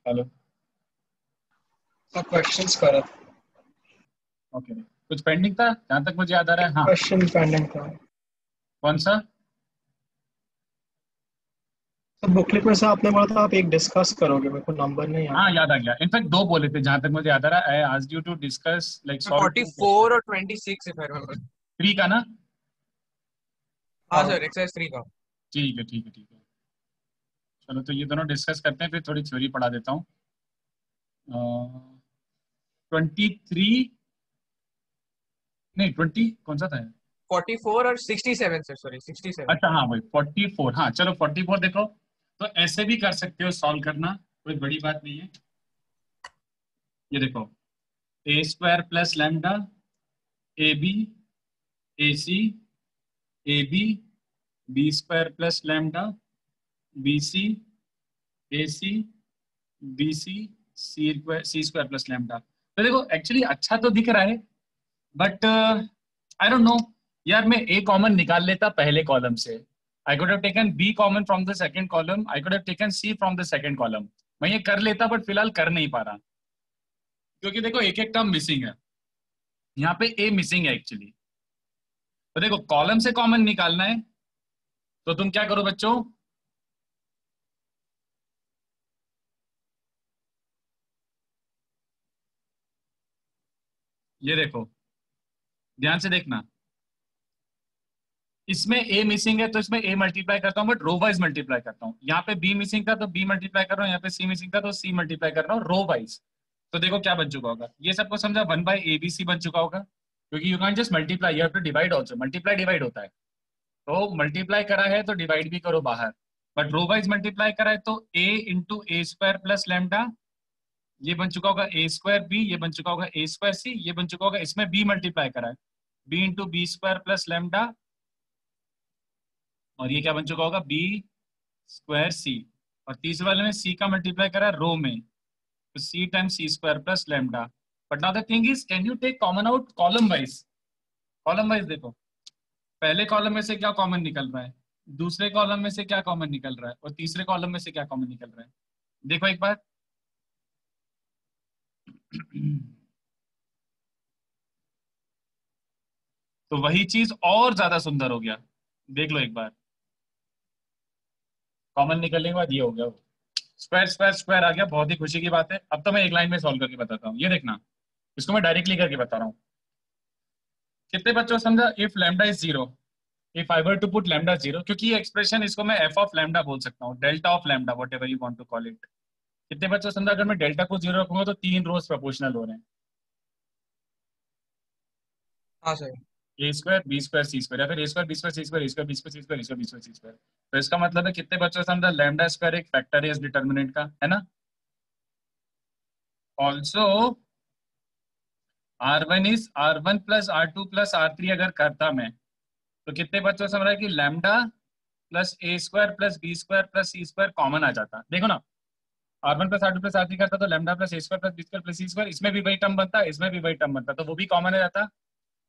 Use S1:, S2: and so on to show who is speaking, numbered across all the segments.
S1: Hello.
S2: सब questions कर रहा था।
S1: ओके, कुछ पेंडिंग था जहां तक मुझे याद आ रहा है। हाँ,
S2: क्वेश्चन पेंडिंग था।
S1: कौन सा?
S2: तो बुकलेट में से आपने बोला था आप एक डिस्कस करोगे, मेरे को नंबर नहीं याद
S1: हाँ,
S2: आ
S1: याद आ गया। इनफैक्ट दो बोले थे जहां तक मुझे याद आ रहा है। I asked you to discuss like solve
S3: forty
S1: two question.
S3: Four और 26 इफ आई रिमेम्बर।
S1: 3 का ना?
S3: हाँ
S2: रहा।
S3: सर, एक्सरसाइज 3 का।
S1: ठीक है, ठीक है, ठीक है। चलो, तो ये दोनों डिस्कस करते हैं, फिर थोड़ी थ्योरी पढ़ा देता हूँ। 23, नहीं 20 कौन सा था?
S3: 44 और 67 सर, सॉरी 67।
S1: अच्छा हाँ भाई, 44। हाँ चलो, 44 देखो। तो ऐसे भी कर सकते हो सॉल्व करना, कोई बड़ी बात नहीं है। ये देखो, A square plus lambda A B A C A B B square plus lambda B C A C B C C square plus lambda. तो देखो, एक्चुअली अच्छा तो दिख रहा है, बट आई डोंट नो यार। मैं ए कॉमन निकाल लेता पहले कॉलम से। I could have taken B common from the second column, I could have taken C from the second column. मैं ये कर लेता, बट फिलहाल कर नहीं पा रहा, क्योंकि देखो एक एक टर्म मिसिंग है। यहाँ पे ए मिसिंग है एक्चुअली। तो देखो, कॉलम से कॉमन निकालना है, तो तुम क्या करो बच्चों? ये देखो, ध्यान से देखना। इसमें ए मिसिंग है तो इसमें ए मल्टीप्लाई करता हूँ, बट रो वाइज मल्टीप्लाई करता हूँ। यहाँ पे बी मिसिंग था तो बी मल्टीप्लाई कर रहा हूँ, यहाँ पे सी मिसिंग था तो सी मल्टीप्लाई कर रहा हूँ रो वाइज। तो देखो क्या बन चुका होगा, ये सबको समझा, 1/ABC बन चुका होगा। क्योंकि you can just multiply, you have to divide also. Multiply divide होता है, तो मल्टीप्लाई करा है तो डिवाइड भी करो बाहर। बट रो वाइज मल्टीप्लाई करा है तो ए इंटू ए स्क्वायर प्लस लैम्डा, ये बन चुका होगा ए स्क्वायर बी, ये बन चुका होगा ए स्क्वायर सी, ये बन चुका होगा, इसमें बी मल्टीप्लाई करा है B into B square plus lambda, और ये क्या बन चुका होगा, बी स्क्वायर सी। और तीसरे वाले में सी का मल्टीप्लाई करा है रो में, तो C times C square plus lambda. But now the thing is, can you take common out column wise? Column wise देखो, पहले कॉलम में से क्या कॉमन निकल रहा है, दूसरे कॉलम में से क्या कॉमन निकल रहा है, और तीसरे कॉलम में से क्या कॉमन निकल रहा है। देखो एक बार। तो वही चीज और ज्यादा सुंदर हो गया। देख लो एक बार, कॉमन निकलने के बाद ये हो गया, स्क्वायर स्क्वायर स्क्वायर आ गया। बहुत ही खुशी की बात है। अब तो मैं एक लाइन में सॉल्व करके बताता हूँ, ये देखना। इसको मैं डायरेक्टली करके बता रहा हूँ। कितने बच्चों को समझा? If lambda is zero, if I were to put lambda zero, क्योंकि ये एक्सप्रेशन इसको मैं एफ ऑफ लैम्डा बोल सकता हूँ, delta of lambda, whatever you want to call it. कितने बच्चों को समझा? अगर मैं डेल्टा को जीरो रखूंगा तो 3 रोज प्रोपोर्शनल हो रहे हैं,
S3: हाँ सर।
S1: ए square B square C square, या फिर A square B square C square, A square B square C square, A square B square C square. तो इसका मतलब है कितने बच्चों को समझा, लैम्डा स्क्वायर एक फैक्टर है इस डिटर्मिनेंट का, है ना? Also R1 is R1 plus R2 plus R3 अगर करता मैं, तो कितने बच्चों को समझ रहा है कि lambda plus A square plus B square plus C square common आ जाता। देखो ना, R1 plus R2 plus R3 करता तो lambda plus A square plus B square plus C square, इसमें भी वही टर्म बनता, इसमें भी वही टर्म बनता, तो वो भी कॉमन आ जाता।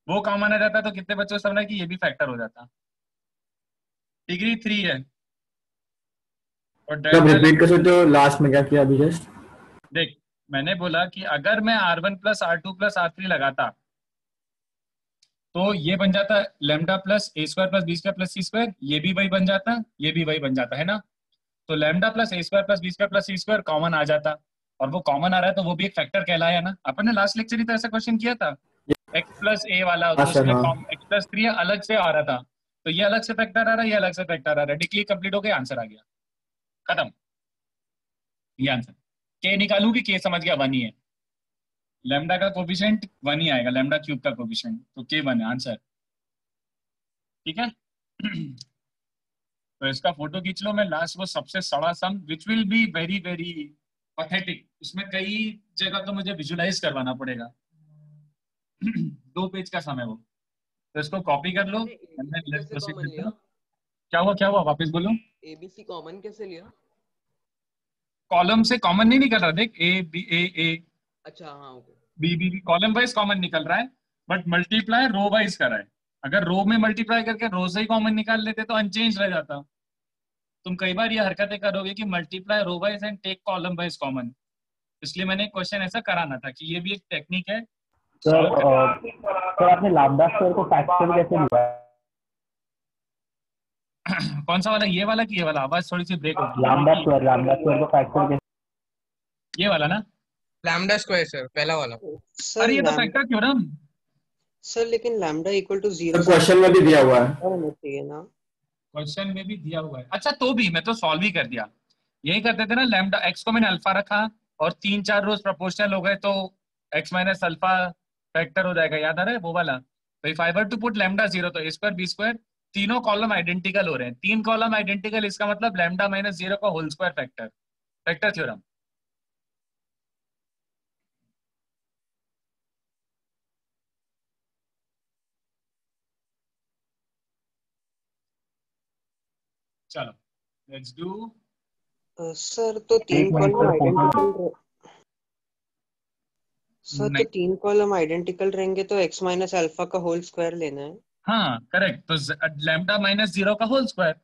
S1: वो कॉमन आ जाता तो कितने बच्चों को समझ रहा है कि ये भी फैक्टर हो जाता। डिग्री 3 है। और
S4: आप
S1: डेल्टा
S4: रिपीट कर सकते हो लास्ट में क्या किया अभी जस्ट?
S1: देख, मैंने बोला कि अगर मैं R1 plus R2 plus R3 लगाता तो ये बन जाता lambda plus A square plus B square plus C square, ये भी वही बन जाता, ये भी वही बन जाता, है ना? तो lambda plus A square plus B square plus C square common आ जाता, और वो कॉमन आ रहा है तो वो भी एक फैक्टर कहलाया ना। अपन ने लास्ट लेक्चर ही तो ऐसा क्वेश्चन किया था, एक्स प्लस ए वाला,
S4: हाँ
S1: तो
S4: सर,
S1: उसमें
S4: हाँ।
S1: एक्स प्लस 3 अलग से आ रहा था, तो ये अलग से फैक्टर आ रहा है, ये अलग से फैक्टर आ रहा है, डिक्ली कंप्लीट हो गया, आंसर आ गया, खत्म। ये आंसर के निकालू कि के समझ गया 1 ही है, लैम्डा का कोफिशिएंट 1 ही आएगा, लैम्डा क्यूब का कोफिशिएंट, तो के 1 है आंसर, ठीक है। तो इसका फोटो खींच लो, मैं लास्ट वो सबसे सड़ा sum which will be very very pathetic, उसमें कई जगह तो मुझे विजुलाइज करवाना पड़ेगा। 2 पेज का सम है वो, तो इसको कॉपी कर लो।
S5: आपने एबीसी
S1: लेट्स
S5: कैसे
S1: प्रोसीड
S5: कॉमन
S1: विद द,
S5: लिया?
S1: क्या हुआ क्या हुआ, वापस बोलो।
S5: एबीसी कॉमन कैसे लिया?
S1: कॉलम से कॉमन नहीं निकल रहा, देख ए बी ए
S5: अच्छा हाँ okay.
S1: B B B column wise common निकल रहा है, बट मल्टीप्लाई रो वाइज कर रहा है। अगर रो में मल्टीप्लाई करके रो से ही कॉमन निकाल लेते तो अनचेंज रह जाता। तुम कई बार ये हरकतें करोगे कि multiply row wise and take column wise common, इसलिए मैंने क्वेश्चन ऐसा कराना था कि ये भी एक टेक्निक है
S4: सर
S1: solve करने
S4: सर आपने लैम्डा स्क्वायर को फैक्टर कैसे लिया?
S1: कौन सा वाला, ये वाला कि ये वाला? आवाज थोड़ी सी ब्रेक होती है।
S4: लैम्डा स्क्वायर को फैक्टर कैसे?
S1: ये वाला ना?
S3: लैम्डा स्क्वायर सर, पहला वाला।
S5: सर
S1: अरे ये तो फैक्टर थ्योरम।
S5: सर लेकिन लैम्डा इक्वल टू 0
S4: क्वेश्चन में भी दिया हुआ है।
S5: होना चाहिए ना।
S1: क्वेश्चन में भी दिया हुआ है। अच्छा तो भी मैं तो सॉल्व ही कर दिया। यही करते थे ना, लैम्डा एक्स को मैंने अल्फा रखा और 3-4 रोज प्रोपोर्शनल हो गए तो एक्स माइनस अल्फा फैक्टर हो जाएगा, याद आ रहा है वो वाला? तो if I were to put lambda 0 तो ए स्क्वायर बी स्क्वायर, तीनों कॉलम आइडेंटिकल हो रहे हैं। 3 कॉलम आइडेंटिकल, इसका मतलब लैम्डा माइनस 0 का whole square factor, factor theorem. चलो लेट्स डू।
S5: सर तो तीन कॉलम आइडेंटिकल सर तो
S1: नहीं।
S5: 3 कॉलम आइडेंटिकल रहेंगे तो x माइनस अल्फा का होल स्क्वायर लेना है।
S1: हाँ करेक्ट, तो लैम्डा माइनस 0 का होल स्क्वायर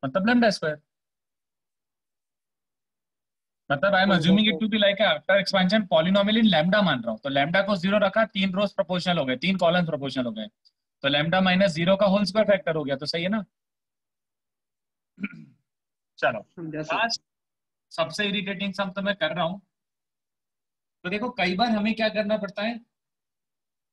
S1: मतलब लैम्डा स्क्वायर। मतलब I am assuming it to be like after expansion polynomial in lambda मान रहा हूँ, तो लैम्डा को 0 रखा, 3 रोज प्रोपोर्शनल हो गए, 3 कॉलम प्रोपोर्शनल हो गए, तो लैम्डा माइनस 0 का होल स्क्वायर फैक्टर हो गया, तो सही है ना? चलो लास्ट सबसे इरिटेटिंग सम तो मैं कर रहा हूं। तो देखो कई बार हमें क्या करना पड़ता है,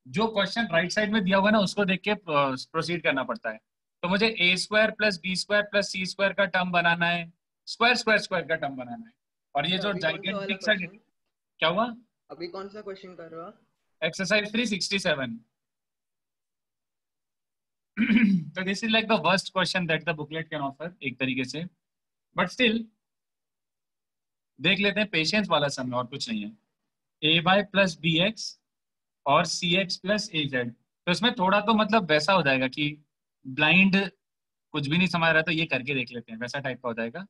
S1: जो क्वेश्चन राइट साइड में दिया हुआ है ना उसको देख के प्रोसीड करना पड़ता है। तो मुझे A square plus B square plus C square का टर्म बनाना है, स्क्वायर स्क्वायर स्क्वायर का टर्म बनाना है। और ये जो जाइगेंटिक सा, क्या हुआ?
S5: अभी कौन सा क्वेश्चन कर रहे हो आप?
S1: एक्सरसाइज 367। तो this is like the worst question that the booklet can offer एक तरीके से, बट स्टिल देख लेते हैं। पेशेंस वाला समय और कुछ नहीं है। ए वाई प्लस बी एक्स और सी एक्स प्लस ए जेड, तो इसमें थोड़ा तो मतलब वैसा हो जाएगा कि ब्लाइंड कुछ भी नहीं समझ रहा तो ये करके देख लेते हैं, वैसा टाइप का हो जाएगा।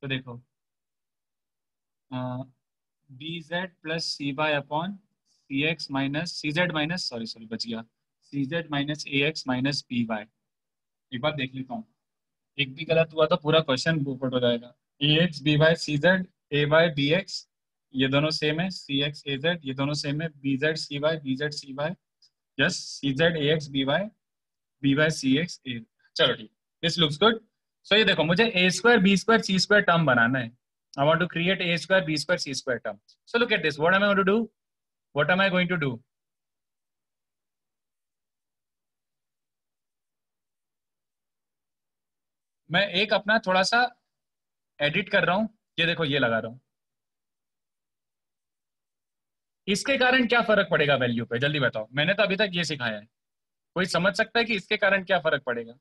S1: तो देखो B Z plus C Y upon सी x minus C Z minus sorry बच गया, सी Z minus A X minus B Y. एक बार देख लेता हूँ, एक भी गलत हुआ तो पूरा क्वेश्चन बुकआउट हो जाएगा। A X B Y C Z A Y B X, ये दोनों सेम है, सी एक्स ए जेड ये दोनों सेम है, B Z C Y, yes C Z A X B Y C X A. चलो ठीक, दिस लुक्स गुड। सो ये देखो मुझे A square B square C square term बनाना है। I want to create A square B square C square term. So look at this, what am I going to do, what am I going to do. मैं एक अपना थोड़ा सा edit कर रहा हूं, ये देखो ये लगा रहा हूं। इसके कारण क्या फर्क पड़ेगा वैल्यू पे, जल्दी बताओ, मैंने तो अभी तक ये सिखाया है, कोई समझ सकता है कि इसके कारण क्या फर्क पड़ेगा?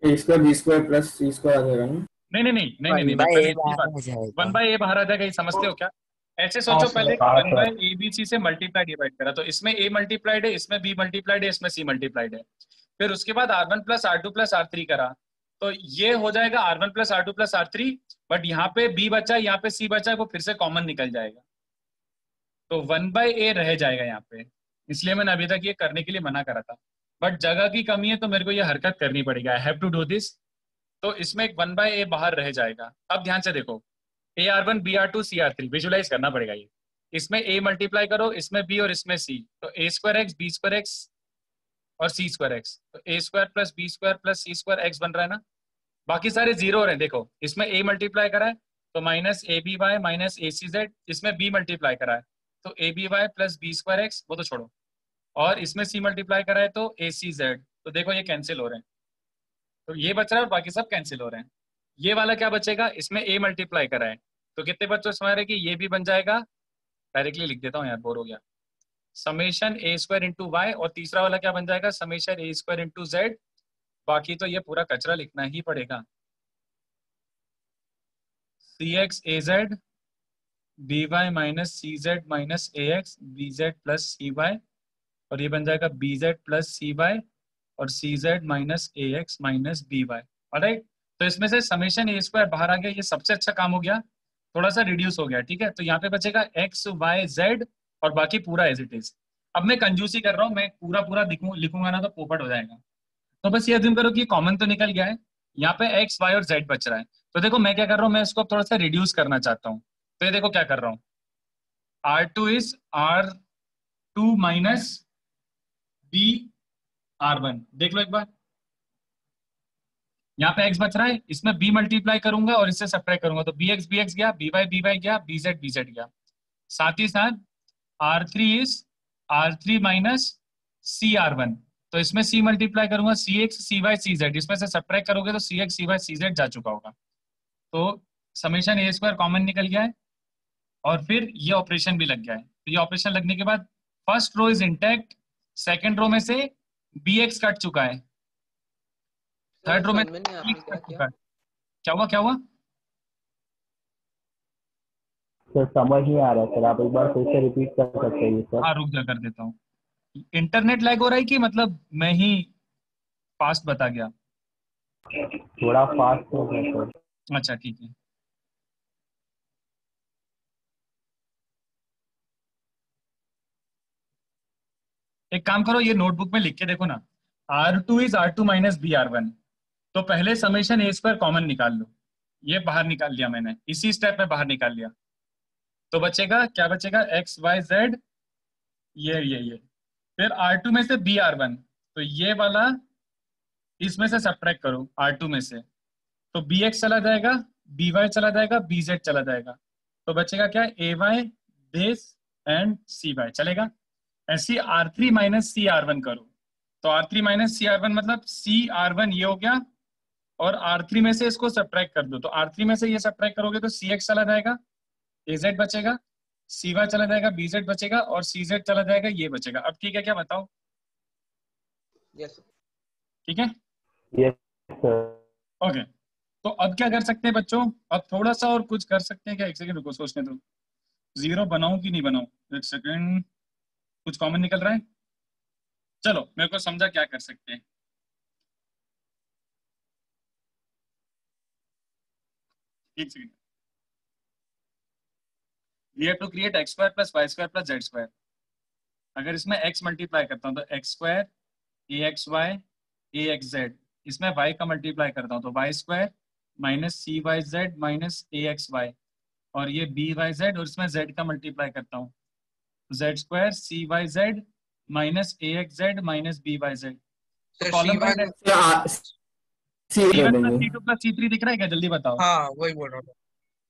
S4: A square B square plus C square आ जाएगा ना?
S1: नहीं, मैं पहले इसकी बात, 1/a बाहर आ जाएगा, ये समझते हो क्या? ऐसे सोचो पहले 1/abc से मल्टीप्लाई डिवाइड करा, तो इसमें a मल्टीप्लाइड है, इसमें b मल्टीप्लाइड है, इसमें c मल्टीप्लाइड है। फिर उसके बाद r1 plus r2 plus r3 करा, तो ये हो जाएगा r1 plus r2 plus r3, but यहाँ पे b बचा, यहाँ पे c बचा है, वो फिर से कॉमन निकल जाएगा, तो 1/a रह जाएगा यहाँ पे। इसलिए मैंने अभी तक ये करने के लिए मना करा था, बट जगह की कमी है तो मेरे को ये हरकत करनी पड़ेगी, I have to do this. तो इसमें एक 1/a बाहर रह जाएगा। अब ध्यान से देखो, AR1 BR2 CR3 विजुलाइज करना पड़ेगा ये। इसमें a मल्टीप्लाई करो, इसमें b और इसमें c, तो a square X B square X और c स्क्वायर एक्स, तो a square plus B square plus c square X बन रहा है ना। बाकी सारे जीरो हो रहे हैं, देखो इसमें a मल्टीप्लाई करा है तो minus A B Y minus A C Z, इसमें b मल्टीप्लाई करा है तो A B Y plus B square X, वो तो छोड़ो, और इसमें c मल्टीप्लाई करा है तो ए सी जेड, तो देखो ये कैंसिल हो रहे हैं, तो ये बच रहा है और बाकी सब कैंसिल हो रहे हैं। ये वाला क्या बचेगा, इसमें a मल्टीप्लाई करा है तो कितने बच्चों समझ रहे कि ये भी बन जाएगा, डायरेक्टली लिख देता हूँ यार, बोर हो गया, summation A square into Y, और तीसरा वाला क्या बन जाएगा, summation A square into Z. बाकी तो ये पूरा कचरा लिखना ही पड़ेगा, C X A Z B Y minus C Z minus A X B Z plus C Y, और ये बन जाएगा B Z plus C Y और C Z minus A X minus B Y. Alright, तो इसमें से summation A square बाहर आ गया, ये सबसे अच्छा काम हो गया, थोड़ा सा रिड्यूस हो गया, ठीक है। तो यहाँ पे बचेगा एक्स वाई जेड और बाकी पूरा एज इट इज। अब मैं कंजूसी कर रहा हूँ, मैं पूरा पूरा लिखूंगा ना तो पोपट हो जाएगा, तो बस ये अज्यूम करो कि कॉमन तो निकल गया है, यहाँ पे एक्स वाई और जेड बच रहा है, तो देखो मैं क्या कर रहा हूँ, मैं इसको अब थोड़ा सा रिड्यूस करना चाहता हूँ। तो ये देखो क्या कर रहा हूँ, R2 is R2 minus B R1। देख लो एक बार, यहाँ पे x बच रहा है, इसमें b मल्टीप्लाई करूंगा और इससे सब्ट्रैक्ट करूंगा, तो bx bx गया, by गया, bz गया। साथ ही साथ R3 is R3 minus CR1, तो इसमें c मल्टीप्लाई करूंगा, cx cy cz, इसमें से सब्ट्रैक्ट करोगे तो cx cy cz जा चुका होगा। तो समेशन ए स्क्वायर कॉमन निकल गया है और फिर ये ऑपरेशन भी लग गया है। तो ये ऑपरेशन लगने के बाद first row is intact, second row में से bx कट चुका है, थर्ड रो में
S5: समझ में नहीं आपने क्या
S1: कट
S5: किया?
S1: चुका है। क्या हुआ क्या हुआ?
S4: सर समझ नहीं आ रहा है सर, आप एक बार फिर से रिपीट कर सकते हैं सर?
S1: हाँ रुक जा, कर देता हूँ। इंटरनेट लैग हो रहा है कि मतलब मैं ही फास्ट बता गया?
S4: थोड़ा फास्ट हो गया सर।
S1: अच्छा ठीक है। एक काम करो, ये नोटबुक में लिख के देखो ना, R2 is R2 minus BR1। तो पहले समेशन ए स्क्वायर कॉमन निकाल लो, ये बाहर निकाल लिया मैंने, इसी स्टेप में बाहर निकाल लिया। तो बचेगा क्या, बचेगा एक्स वाई जेड, ये फिर R2 में से BR1, तो ये वाला इसमें से सब्ट्रैक्ट करो R2 में से, तो BX चला जाएगा, BY चला जाएगा, BZ चला जाएगा, तो बचेगा क्या, AY बेस एंड CY चलेगा। ऐसी R3 माइनस CR1 करो, तो R3 माइनस CR1 मतलब CR1 ये हो गया, और R3 में से इसको सब्ट्रैक्ट कर दो, तो R3 में से ये सब्ट्रैक्ट करोगे तो CX चला जाएगा, AZ बचेगा, CY चला जाएगा, BZ बचेगा, और CZ चला जाएगा, ये बचेगा। अब ठीक है क्या, बताओ?
S5: यस
S1: ठीक है,
S4: यस सर।
S1: ओके। तो अब क्या कर सकते हैं बच्चों, अब थोड़ा सा और कुछ कर सकते हैं क्या? एक सेकंड रुको, सोचने दो, जीरो बनाऊं कि नहीं बनाऊं, एक सेकंड, कुछ कॉमन निकल रहा है, चलो मेरे को समझा क्या कर सकते हैं। एक second, we have to create X square plus Y square plus Z square. अगर इसमें x मल्टीप्लाई करता हूँ तो एक्स स्क्वायर AXY AXZ, इसमें y का मल्टीप्लाई करता हूँ तो Y square minus CYZ minus AXY, और ये BYZ, और इसमें z का मल्टीप्लाई करता हूँ, Z square CYZ minus AXZ minus BYZ। तो
S3: सर
S1: कॉलम
S3: C1
S1: में
S4: सी दे
S1: C1 प्लस
S4: देंगे।
S1: C2 प्लस C3 दिख रहा है क्या, जल्दी बताओ।
S3: हाँ वही बोल रहा था।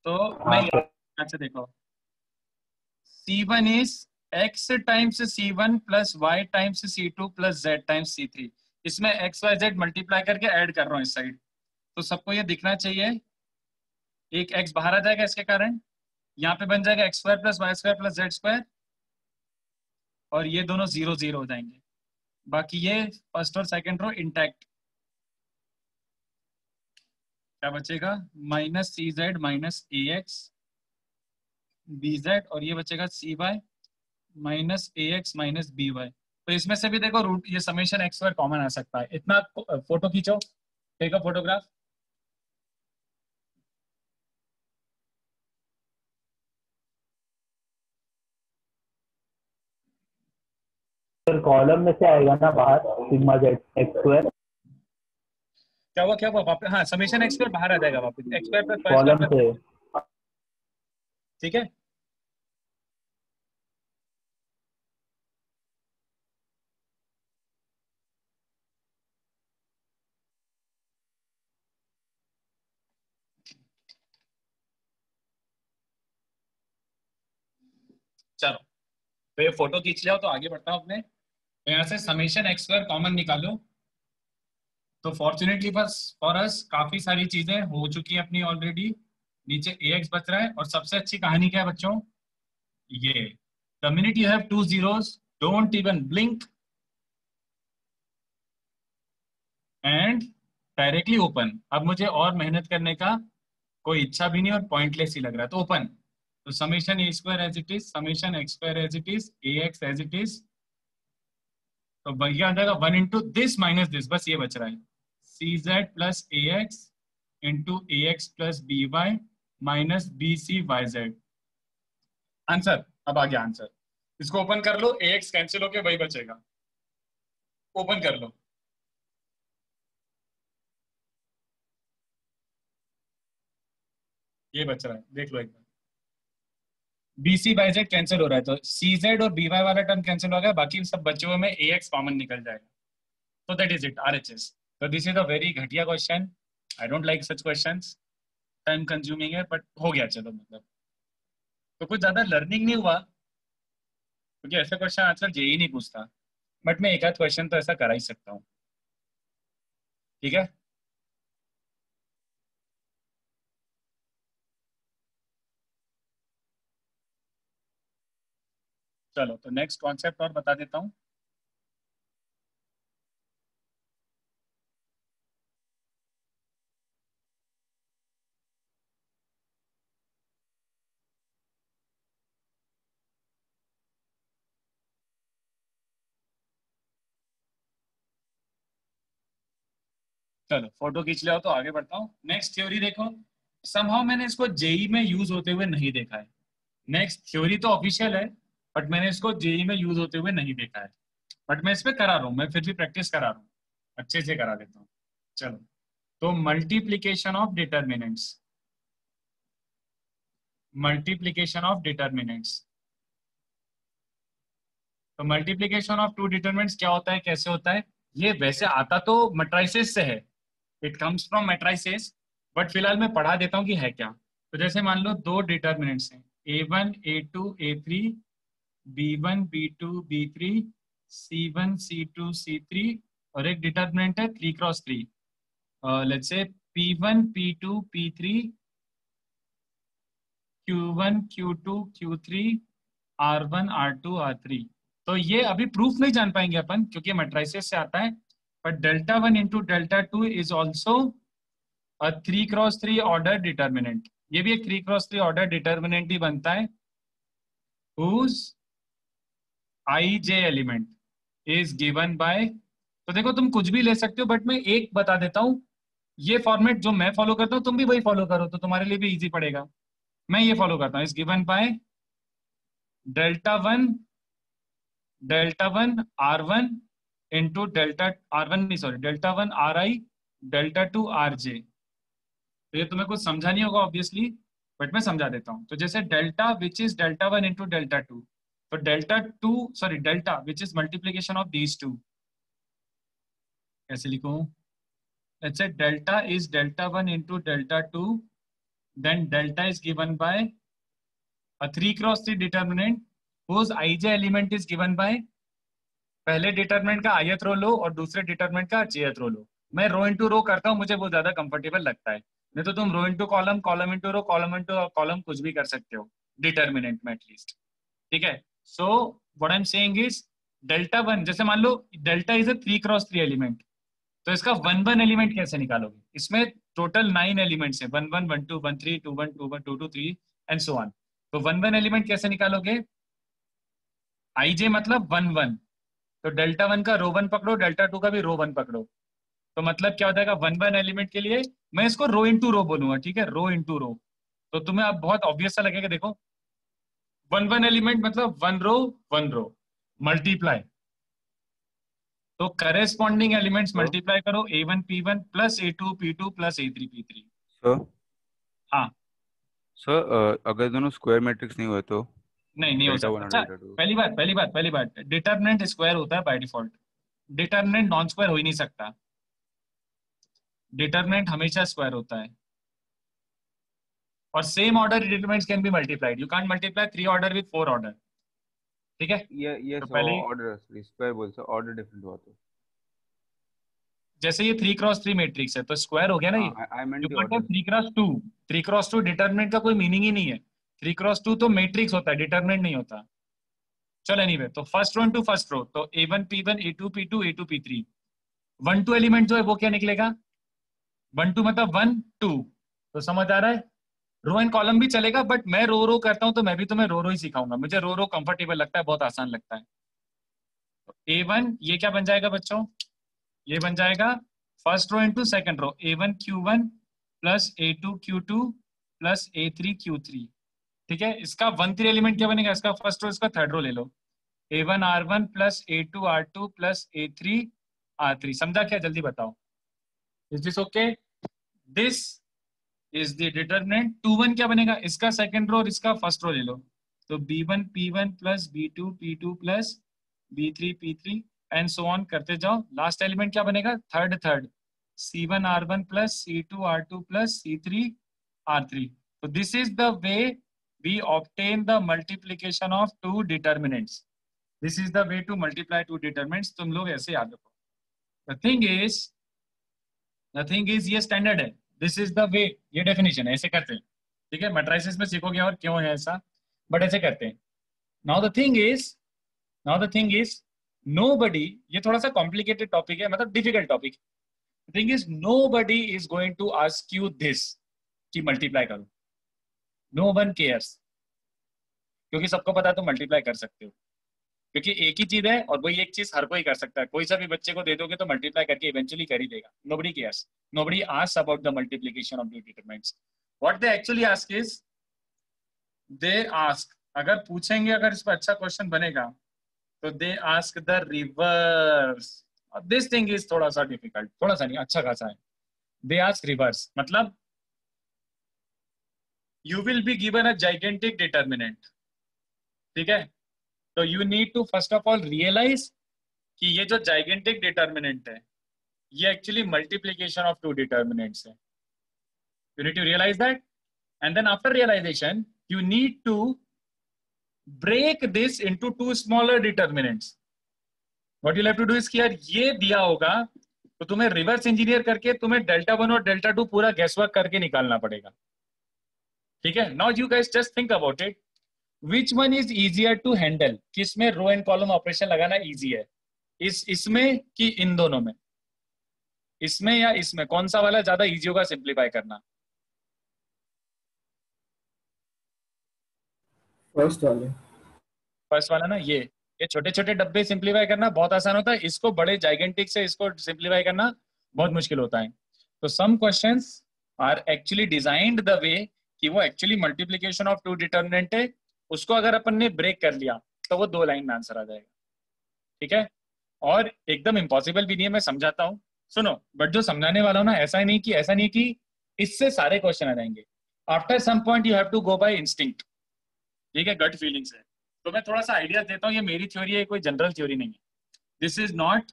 S1: तो मैं
S4: हाँ सर।
S1: अच्छा देखो, C1 is x times C1 plus y times C2 plus z times C3, इसमें x y z मल्टीप्लाई करके ऐड कर रहा हूँ इस साइड, तो सबको ये दिखना चाहिए, एक x बाहर आ जाएगा इसके कारण, यहाँ पे बन जाएगा X square plus Y square plus Z square, और ये दोनों जीरो जीरो हो जाएंगे, बाकी ये फर्स्ट और सेकंड रो इंटैक्ट। क्या बचेगा, minus CZ minus AX BZ, और ये बचेगा CY minus AX minus BY। तो इसमें से भी देखो रूट, ये समेशन एक्स स्क्वायर कॉमन आ सकता है। इतना फोटो खींचो, take a photograph.
S4: Sir column में से आएगा ना बाहर, सिग्मा जेड एक्स स्क्वायर
S1: क्या हुआ वापस, हाँ समेशन एक्स स्क्वायर बाहर आ जाएगा वापस, X square plus Y square
S4: column
S1: plus,
S4: से।
S1: ठीक है। चलो तो ये फोटो खींच लिया, तो आगे बढ़ता हूँ अपने। तो यहाँ से समेशन एक्स स्क्वायर कॉमन निकालो, तो फॉर्चुनेटली बस फॉर अस काफी सारी चीजें हो चुकी हैं अपनी ऑलरेडी, नीचे AX बच रहा है, और सबसे अच्छी कहानी क्या है बच्चों, ये the minute you have two zeros don't even blink and directly open. अब मुझे और मेहनत करने का कोई इच्छा भी नहीं और पॉइंटलेस ही लग रहा है, तो ओपन। तो summation A square as it is, summation X square as it is, AX as it is, तो बढ़िया आ जाएगा 1 इंटू दिस माइनस दिस, बस ये बच रहा है, CZ plus AX into AX plus BY minus BCYZ। Answer, अब आ गया आंसर, इसको ओपन कर लो, AX कैंसिल होके वही बचेगा, ओपन कर लो। ये बच रहा है, देख लो एक बार। BC बाई जेड कैंसिल हो रहा है, तो CZ और BY वाला टर्म कैंसिल हो गया, बाकी सब बचे हुए में AX कॉमन निकल जाएगा। तो दैट इज इट, RHS। तो दिस इज अ वेरी घटिया question, I don't like such questions, time consuming है, बट हो गया चलो, मतलब तो कुछ ज्यादा लर्निंग नहीं हुआ, क्योंकि ऐसा क्वेश्चन आजकल जेई नहीं पूछता, बट मैं एक आध क्वेश्चन तो ऐसा करा ही सकता हूँ। ठीक है, चलो तो नेक्स्ट कॉन्सेप्ट और बता देता हूँ। चलो फोटो खींच लिया हो तो आगे बढ़ता हूँ। नेक्स्ट थ्योरी देखो, समहाउ मैंने इसको जेई में यूज होते हुए नहीं देखा है। नेक्स्ट थ्योरी तो ऑफिशियल है, बट मैंने इसको जेई में यूज होते हुए नहीं देखा है, बट मैं इस पे करा रहा हूँ, मैं फिर भी प्रैक्टिस करा रहा हूँ, अच्छे से करा देता हूँ। चलो, तो multiplication of determinants, multiplication of determinants. तो मल्टीप्लीकेशन ऑफ टू डिटर्मिनेंट्स क्या होता है, कैसे होता है? ये वैसे आता तो मैट्रिसेस से है, it comes from matrices, but फिलहाल मैं पढ़ा देता हूँ कि है क्या। तो जैसे मान लो दो डिटर्मिनेंट्स हैं, A1 A2 A3, B1 B2 B3, C1 C2 C3, और एक डिटर्मिनेंट है 3x3, let's say P1 P2 P3, Q1 Q2 Q3, R1 R2 R3। तो ये अभी प्रूफ नहीं जान पाएंगे अपन, क्योंकि मैट्रिसेस से आता है, but delta one into delta two is also a 3x3 order determinant. ये भी एक 3x3 ऑर्डर डिटर्मिनेंट ही बनता है, whose ij element is given bye. तो देखो तुम कुछ भी ले सकते हो, बट मैं एक बता देता हूँ, ये फॉर्मेट जो मैं फॉलो करता हूँ तुम भी वही फॉलो करो, तो तुम्हारे लिए भी इजी पड़ेगा। मैं ये फॉलो करता हूँ, is given by delta one R1 into delta R1 नहीं sorry delta one RI delta two RJ। तो ये तुम्हें कुछ समझा नहीं होगा ऑब्वियसली, बट मैं समझा देता हूँ। तो जैसे delta which is delta one into delta two, तो delta two sorry delta which is multiplication of these two, कैसे लिखूं? Let's say delta is delta one into delta two, then delta is given by a 3x3 determinant whose ij element is given by, पहले determinant का ith row लो और दूसरे determinant का jth रो लो। मैं rho into rho करता हूँ, मुझे वो ज्यादा कंफर्टेबल लगता है, नहीं तो तुम row into column, column into row, column into column कुछ भी कर सकते हो डिटर्मिनेंट में एटलीस्ट। ठीक है, so what I am saying is delta one, जैसे मान लो delta is a 3x3 element, तो इसका वन वन एलिमेंट कैसे निकालोगे? इसमें टोटल 9 एलिमेंट्स है, 1 1 1 2 1 3 2 1 2 1 2 2 3 एंड सो ऑन। तो वन वन एलिमेंट कैसे निकालोगे? ij मतलब 1 1, तो डेल्टा वन का रो वन पकड़ो, डेल्टा टू का भी रो वन पकड़ो, तो मतलब क्या हो जाएगा? वन वन एलिमेंट के लिए मैं इसको रो इंटू रो बोलूंगा, ठीक है, रो इंटू रो। तो तुम्हें अब बहुत ऑब्वियस सा लगेगा, देखो वन वन एलिमेंट मतलब वन रो मल्टीप्लाई, तो करेस्पॉन्डिंग एलिमेंट्स
S6: तो
S1: मल्टीप्लाई करो, A1 P1 plus A2 P2 plus A3 P3।
S6: Sir
S1: हाँ,
S6: सर अगर दोनों स्क्वायर मैट्रिक्स नहीं हुए तो
S1: नहीं हो
S6: डेल्टा वन
S1: सकता।
S6: और
S1: अच्छा,
S6: डेल्टा टू।
S1: पहली बात डिटर्मिनेंट स्क्वायर होता है by default, determinant non square हो ही नहीं सकता, डिटर्मिनेंट हमेशा स्क्वायर होता है। और same order determinants can be multiplied, you can't multiply 3 order with 4 order. ठीक है,
S6: ये
S1: तो
S6: सर
S1: पहले
S6: ऑर्डर स्क्वायर बोल सर ऑर्डर डिफरेंट हुआ तो।
S1: जैसे ये 3x3 मैट्रिक्स है तो स्क्वायर हो गया ना ये।
S6: हाँ I
S1: you
S6: meant the
S1: can't have
S6: order.
S1: 3x2, 3x2 determinant का कोई मीनिंग ही नहीं है, 3x2 तो मैट्रिक्स होता है, डिटर्मिनेंट नहीं होता। चल एनीवे, तो first row into first row, तो A1 P1 A2 P2 A2 P3, 1 2 element जो है वो क्या निकलेगा? 1 2 मतलब 1 2, तो समझ आ रहा है? रो एंड कॉलम भी चलेगा, बट मैं रो रो करता हूं तो मैं भी तुम्हें रो रो ही सिखाऊंगा, मुझे रो रो कंफर्टेबल लगता है, बहुत आसान लगता है। A1 ये क्या बन जाएगा बच्चों? ये बन जाएगा first row into second row, A1 Q1 plus A2 Q2 plus A3 Q3। ठीक है, इसका वन थ्री एलिमेंट क्या बनेगा? इसका फर्स्ट रो, इसका थर्ड रो ले लो, A1 R1 plus A2 R2 plus A3 R3। समझा क्या? जल्दी बताओ, is this okay? This is the determinant. 2 1 क्या बनेगा, इसका सेकंड रो और इसका फर्स्ट रो ले लो, तो B1 P1 plus B2 P2 plus B3 P3 and so on करते जाओ। लास्ट एलिमेंट क्या बनेगा, third C1 R1 plus C2 R2 plus C3 R3। तो this is the way we obtain the multiplication of two determinants. This is the way to multiply two determinants. तुम लोग ऐसे याद रखो। द थिंग इज ये standard है, this is the way, ये definition है, ऐसे करते हैं। ठीक है, मैट्रिसेस में सीखोगे और क्यों है ऐसा, बट ऐसे करते हैं। Now the thing is nobody, ये थोड़ा सा कॉम्प्लिकेटेड टॉपिक है, मतलब difficult topic. Thing is nobody is going to ask you this कि मल्टीप्लाई करो, no one cares, क्योंकि सबको पता है तुम मल्टीप्लाई कर सकते हो, क्योंकि एक ही चीज है और वही एक चीज हर कोई कर सकता है। कोई सा भी बच्चे को दे दोगे तो मल्टीप्लाई करके इवेंचुअली कर ही देगा। nobody cares, nobody asks about the multiplication of two determinants. what they actually ask is, they ask, अगर पूछेंगे, अगर इस पर अच्छा क्वेश्चन बनेगा तो they ask the reverse. This thing is थोड़ा सा डिफिकल्ट, थोड़ा सा नहीं, अच्छा खासा है। दे आस्क रिवर्स, मतलब you will be given a gigantic determinant, ठीक है, तो you need to first of all realise कि ये जो जाइगेंटिक डिटर्मिनेंट है ये actually multiplication of two determinants है। You need to realise that, and then after realisation you need to break this into two smaller determinants. What you'll have to do is कि यार ये दिया होगा तो तुम्हें रिवर्स इंजीनियर करके तुम्हें Δ1 और Δ2 पूरा गैसवर्क करके निकालना पड़ेगा। ठीक है, now you guys just think about it, which one is easier to handle, किसमें रो एंड कॉलम ऑपरेशन लगाना इजी है, इसमें कि इन दोनों में, इसमें या इसमें, कौन सा वाला ज्यादा इजी होगा सिंप्लीफाई करना? फर्स्ट वाला ना, ये छोटे छोटे डब्बे सिंप्लीफाई करना बहुत आसान होता है, इसको बड़े जाइगेंटिक से इसको सिंप्लीफाई करना बहुत मुश्किल होता है। तो some questions are actually designed the way कि वो actually multiplication of two determinant है, उसको अगर अपन ने ब्रेक कर लिया तो वो 2 लाइन में आंसर आ जाएगा। ठीक है, और एकदम इम्पॉसिबल भी नहीं है, मैं समझाता हूँ, सुनो। बट जो समझाने वाला हूँ ना, ऐसा नहीं कि इससे सारे क्वेश्चन आ जाएंगे। After some point you have to go by instinct, ठीक है, गट फीलिंग से। तो मैं थोड़ा सा आइडिया देता हूँ, ये मेरी थ्योरी है, कोई जनरल थ्योरी नहीं है। This is not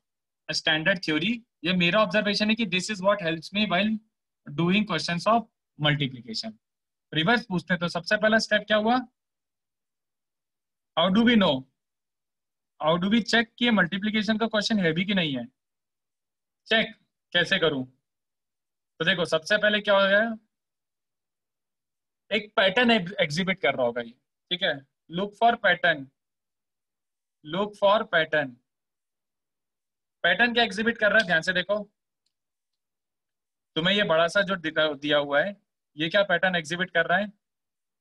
S1: a standard theory, ये मेरा ऑब्जर्वेशन है कि this is what helps me while doing questions of multiplication. Reverse पूछते हैं तो सबसे पहला स्टेप क्या हुआ, how do we know, how do we check कि मल्टीप्लिकेशन का क्वेश्चन है भी कि नहीं है। चेक कैसे करूं, तो देखो सबसे पहले क्या हो गया, एक पैटर्न एग्जिबिट कर रहा होगा ये, ठीक है, look for pattern, look for pattern. Pattern क्या एग्जिबिट कर रहा है, ध्यान से देखो, तुम्हें ये बड़ा सा जो दिया हुआ है ये क्या पैटर्न एग्जिबिट कर रहा है।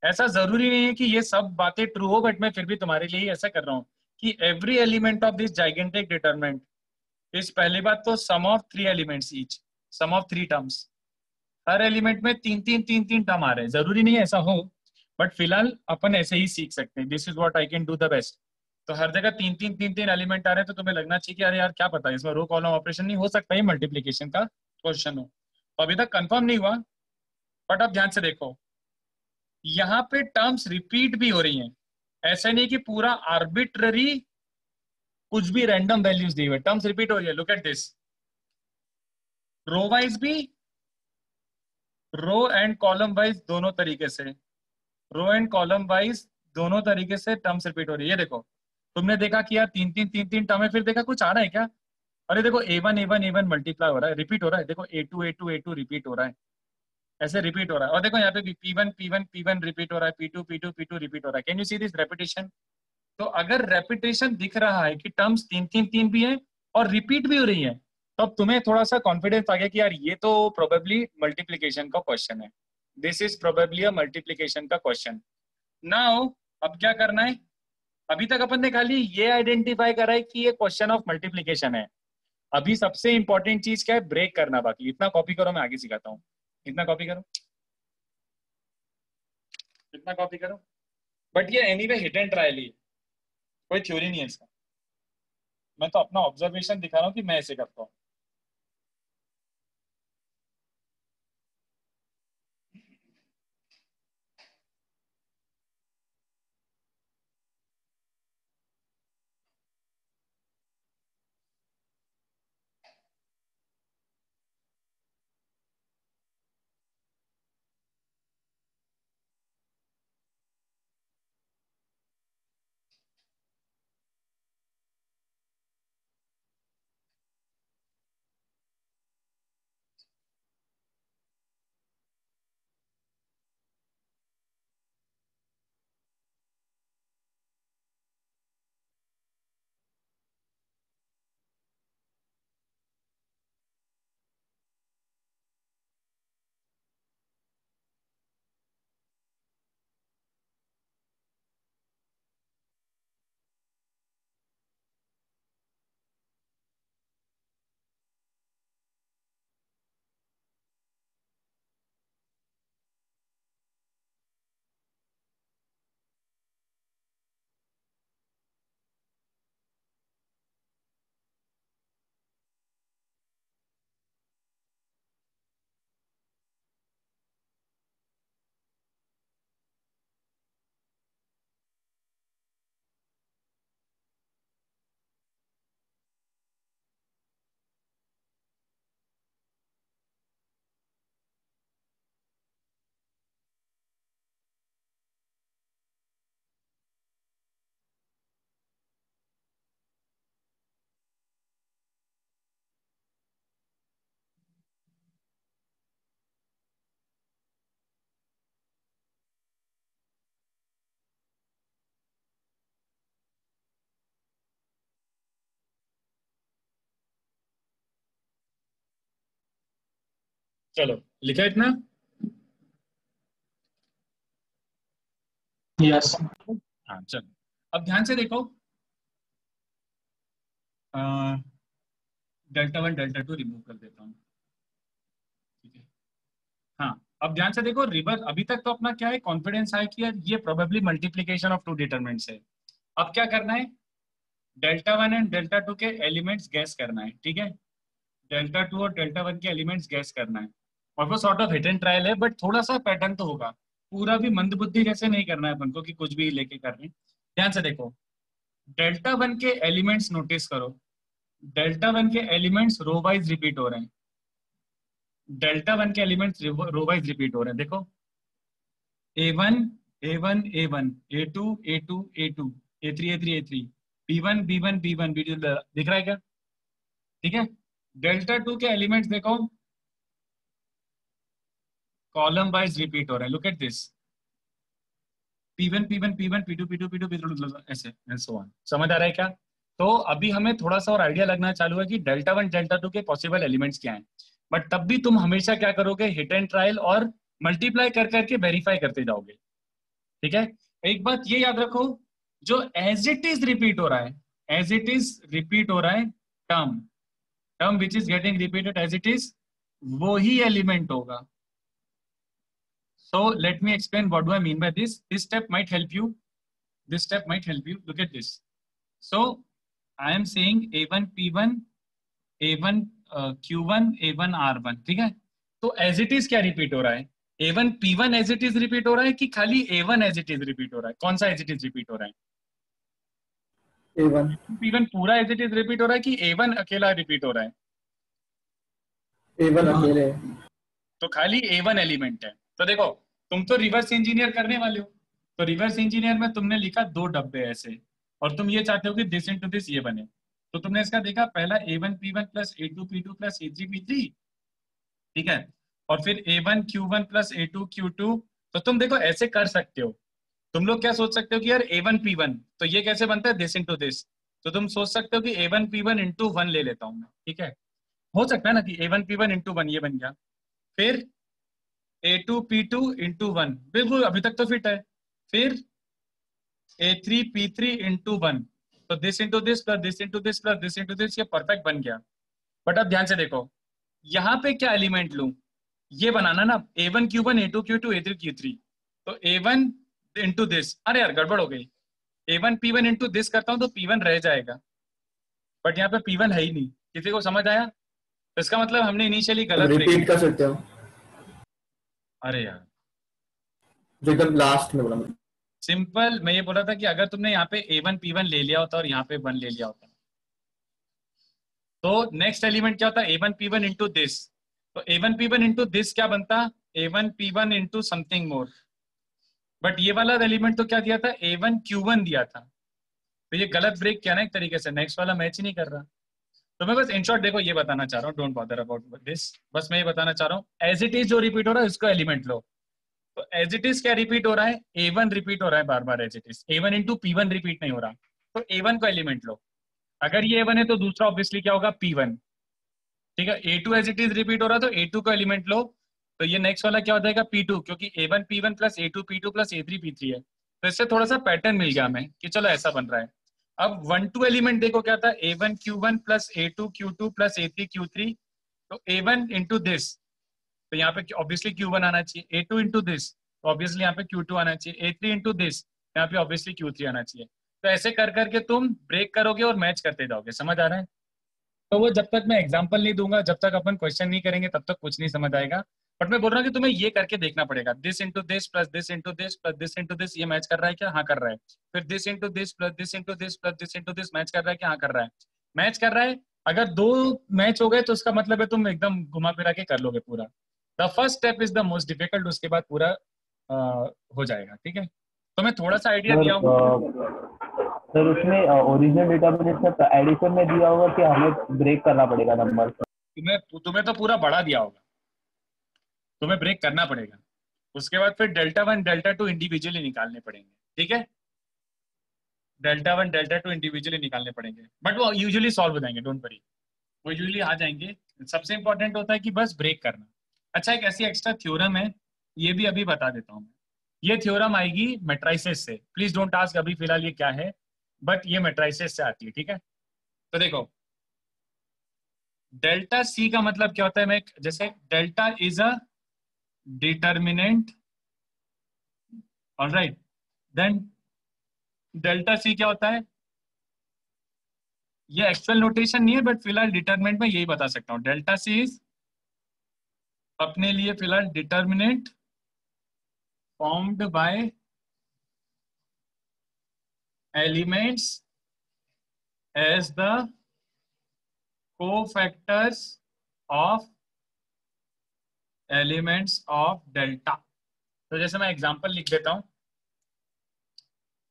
S1: ऐसा जरूरी नहीं है कि ये सब बातें ट्रू हो, बट मैं फिर भी तुम्हारे लिए ऐसा कर रहा हूँ कि every element of this gigantic determinant is, पहली बात तो sum of 3 elements each, sum of 3 terms. हर एलिमेंट में 3 टर्म आ रहे हैं, जरूरी नहीं है ऐसा हो, बट फिलहाल अपन ऐसे ही सीख सकते हैं। This is what I can do the best. तो हर जगह 3 एलिमेंट आ रहे हैं, तो तुम्हें लगना चाहिए कि अरे यार क्या पता, इसमें रो कॉलम ऑपरेशन नहीं हो सकता, ये मल्टीप्लीकेशन का क्वेश्चन हो। तो अभी तक कंफर्म नहीं हुआ, बट अब ध्यान से देखो, यहाँ पे टर्म्स रिपीट भी हो रही हैं, ऐसा नहीं कि पूरा आर्बिट्ररी कुछ भी रैंडम वैल्यूज दी हुई, टर्म्स रिपीट हो रही है। Look at this, row wise भी, रो एंड कॉलम वाइज दोनों तरीके से, रो एंड कॉलम वाइज दोनों तरीके से टर्म्स रिपीट हो रही है। ये देखो, तुमने देखा कि यार 3 टर्म है, फिर देखा कुछ आ रहा है क्या, अरे देखो A1 मल्टीप्लाई हो रहा है, रिपीट हो रहा है, देखो A2 रिपीट हो रहा है, ऐसे रिपीट हो रहा है। और देखो यहाँ पे भी P1 रिपीट हो रहा है, P2 रिपीट हो रहा है। Can you see this repetition? तो अगर रेपिटेशन दिख रहा है कि टर्म्स 3 भी हैं और रिपीट भी हो रही है, तो अब तुम्हें थोड़ा सा कॉन्फिडेंस आ गया कि यार ये तो प्रोबेबली मल्टीप्लीकेशन का क्वेश्चन है, this is probably a multiplication का क्वेश्चन। नाउ अब क्या करना है, अभी तक अपन ने खाली ये आइडेंटिफाई करा है कि ये क्वेश्चन ऑफ मल्टीप्लीकेशन है। अभी सबसे इंपॉर्टेंट चीज क्या है, ब्रेक करना बाकी। इतना कॉपी करो, मैं आगे सिखाता हूँ, इतना कॉपी करो, इतना कॉपी करो। बट ये एनीवे हिट एंड ट्रायल ही है, कोई थ्योरी नहीं है इसका, मैं तो अपना ऑब्जर्वेशन दिखा रहा हूँ कि मैं ऐसे करता हूँ। चलो लिखा इतना।
S2: यस।
S1: हाँ चलो, अब ध्यान से देखो, delta one delta two remove कर देता हूँ, ठीक है। हाँ, अब ध्यान से देखो, रिवर्स अभी तक तो अपना क्या है, कॉन्फिडेंस है कि यार ये probably multiplication of two determinants है। अब क्या करना है, delta one and delta two के एलिमेंट्स गैस करना है, ठीक है। डेल्टा टू और डेल्टा वन के एलिमेंट्स गैस करना है, और वो sort of hit and trial है, बट थोड़ा सा पैटर्न तो होगा। पूरा भी मंदबुद्धि जैसे नहीं करना है अपन को कि कुछ भी लेके कर रहे हैं। ध्यान से देखो, डेल्टा वन के एलिमेंट्स नोटिस करो, डेल्टा वन के एलिमेंट्स रो वाइज रिपीट हो रहे हैं, डेल्टा वन के एलिमेंट्स रो वाइज रिपीट हो रहे हैं। देखो, A1 A1 A1 A2 A2 A2 A3 A3 A3 B1 B1 B1 B2 दिख रहा है क्या? ठीक है। डेल्टा टू के एलिमेंट्स देखो, कॉलम वाइज रिपीट हो रहे हैं। Look at this, P1 P1 P1 P2 P2 P2 P2 ऐसे एंड सो ऑन। समझ आ रहा है क्या? तो अभी हमें थोड़ा सा और आइडिया लगना चालू है कि डेल्टा वन डेल्टा टू के पॉसिबल एलिमेंट्स क्या हैं। बट तब भी तुम हमेशा क्या करोगे, हिट एंड ट्रायल और मल्टीप्लाई कर करके वेरीफाई करते जाओगे, ठीक है। एक बात ये याद रखो, जो एज इट इज रिपीट हो रहा है, एज इट इज रिपीट हो रहा है, term term which is getting repeated as it is, वो ही एलिमेंट होगा। So let me explain what do I mean by this. This step might help you. This step might help you. Look at this. So I am saying A1 P1 A1 Q1 A1 R1, ठीक है। तो as it is क्या repeat हो रहा है, A1 P1 as it is repeat हो रहा है कि खाली A1 as it is repeat हो रहा है? कौन सा as it is रिपीट हो रहा है?
S7: A1
S1: P1 पूरा as it is रिपीट हो रहा है कि A1 अकेला रिपीट हो रहा है?
S7: A1 अकेले।
S1: तो खाली A1 एलिमेंट है। तो देखो, तुम तो रिवर्स इंजीनियर करने वाले हो, तो रिवर्स इंजीनियर में तुमने लिखा दो डब्बे ऐसे, और तुम ये चाहते हो कि दिस इनटू दिस ये बने। तो तुमने इसका देखा, पहला A1 P1 plus A2 P2 plus A3 P3, ठीक है, और फिर A1 Q1 plus A2 Q2। तो तुम देखो ऐसे कर सकते हो। तुम लोग क्या सोच सकते हो कि यार A1 P1 तो ये कैसे बनता है, दिस इनटू दिस। तो तुम सोच सकते हो कि A1 P1 इंटू 1 ले लेता हूँ मैं, ठीक है। हो सकता है ना कि A1 P1 इंटू 1 ये बन गया। फिर A2 P2 इंटू 1, बिल्कुल अभी तक तो फिट है। फिर A3 P3 इंटू 1, तो this into this plus this into this plus this into this, ये परफेक्ट बन गया। बट अब ध्यान से देखो, यहाँ पे क्या एलिमेंट लूं, ये बनाना ना, A1 Q1 A2 Q2 A3 Q3। तो A1 इंटू दिस, अरे यार गड़बड़ हो गई, A1 P1 इंटू दिस करता हूँ तो P1 रह जाएगा, बट यहाँ पे P1 है ही नहीं। किसी को समझ आया? तो इसका मतलब हमने इनिशियली गलत
S7: रिपीट कर सकते हो,
S1: अरे यार
S7: जो एकदम लास्ट में बोला मैं।
S1: सिंपल, मैं ये बोल रहा था कि अगर तुमने यहाँ पे A1 P1 ले लिया होता और यहाँ पे 1 ले लिया होता, तो नेक्स्ट एलिमेंट क्या होता, A1 P1 इंटू दिस। तो A1 P1 इंटू दिस क्या बनता, A1 P1 into something more. But ये वाला एलिमेंट तो क्या दिया था, A1 Q1 दिया था। तो ये गलत ब्रेक किया ना एक तरीके से, नेक्स्ट वाला मैच ही नहीं कर रहा। तो मैं बस इन शॉर्ट देखो ये बताना चाह रहा हूँ, डोंट बॉदर अबाउट दिस, बस मैं ये बताना चाह रहा हूँ एज इट इज जो रिपीट हो रहा है उसको एलिमेंट लो। तो एज इट इज क्या रिपीट हो रहा है, A1 रिपीट हो रहा है बार बार as it is, A1 into P1 repeat नहीं हो रहा। तो A1 को एलिमेंट लो, अगर ये A1 है तो दूसरा ऑब्वियसली क्या होगा, P1, ठीक है। A2 as it is repeat हो रहा है तो A2 को एलिमेंट लो, तो ये नेक्स्ट वाला क्या हो जाएगा, P2, क्योंकि A1 P1 plus A2 P2 plus A3 P3 है। तो इससे थोड़ा सा पैटर्न मिल गया हमें कि चलो ऐसा बन रहा है। अब 1-2 एलिमेंट देखो क्या था, A1 Q1 plus A2 Q2 plus A3 Q3। तो A1 इंटू दिस, तो यहाँ पे ऑब्वियसली Q1 आना चाहिए। A2 इंटू दिस, तो ऑब्वियसली यहाँ पे Q2 आना चाहिए। A3 इंटू दिस, यहाँ पे ऑब्वियसली Q3 आना चाहिए। तो ऐसे कर करके तुम ब्रेक करोगे और मैच करते जाओगे। समझ आ रहा है? तो वो जब तक मैं एग्जांपल नहीं दूंगा, जब तक अपन क्वेश्चन नहीं करेंगे, तब तक कुछ नहीं समझ आएगा। बट मैं बोल रहा हूँ कि तुम्हें ये करके देखना पड़ेगा, this into this plus this into this plus this into this, ये मैच कर रहा है क्या, हाँ कर रहा है। फिर this into this plus this into this plus this into this match कर रहा है क्या, हाँ कर रहा है। मैच कर रहा है, अगर 2 मैच हो गए तो उसका मतलब है तुम एकदम घुमा फिरा के कर लोगे पूरा। The first step is the most difficult, उसके बाद पूरा हो जाएगा, ठीक है। तो मैं थोड़ा सा आइडिया दिया हूँ
S4: सर उसमें ओरिजिनल डेटाबेस में एडिशन में दिया होगा कि हमें ब्रेक करना पड़ेगा नंबर।
S1: तुम्हें तो पूरा बढ़ा दिया होगा, तुम्हें ब्रेक करना पड़ेगा। उसके बाद फिर डेल्टा 1 डेल्टा 2 इंडिविजुअली निकालने पड़ेंगे, ठीक है। डेल्टा 1 डेल्टा 2 इंडिविजुअली निकालने पड़ेंगे, बट वो यूजुअली सॉल्व हो जाएंगे, डोंट वरी, वो यूजुअली आ जाएंगे। सबसे इंपॉर्टेंट होता है कि बस ब्रेक करना, अच्छा, एक ऐसी एक्स्ट्रा थ्योरम है, ये भी अभी बता देता हूँ। ये थ्योरम आएगी मैट्रिसेस से, प्लीज डोंट आस्क अभी फिलहाल ये क्या है, बट ये मैट्रिसेस से आती है, ठीक है। तो देखो, डेल्टा सी का मतलब क्या होता है, मैं जैसे delta is a determinant, alright, then delta C क्या होता है, ये एक्चुअल नोटेशन नहीं है बट फिलहाल डिटरमिनेंट में यही बता सकता हूँ। डेल्टा सी इज अपने लिए फिलहाल determinant formed by elements as the cofactors of elements of delta. तो जैसे मैं एग्जांपल लिख देता हूं,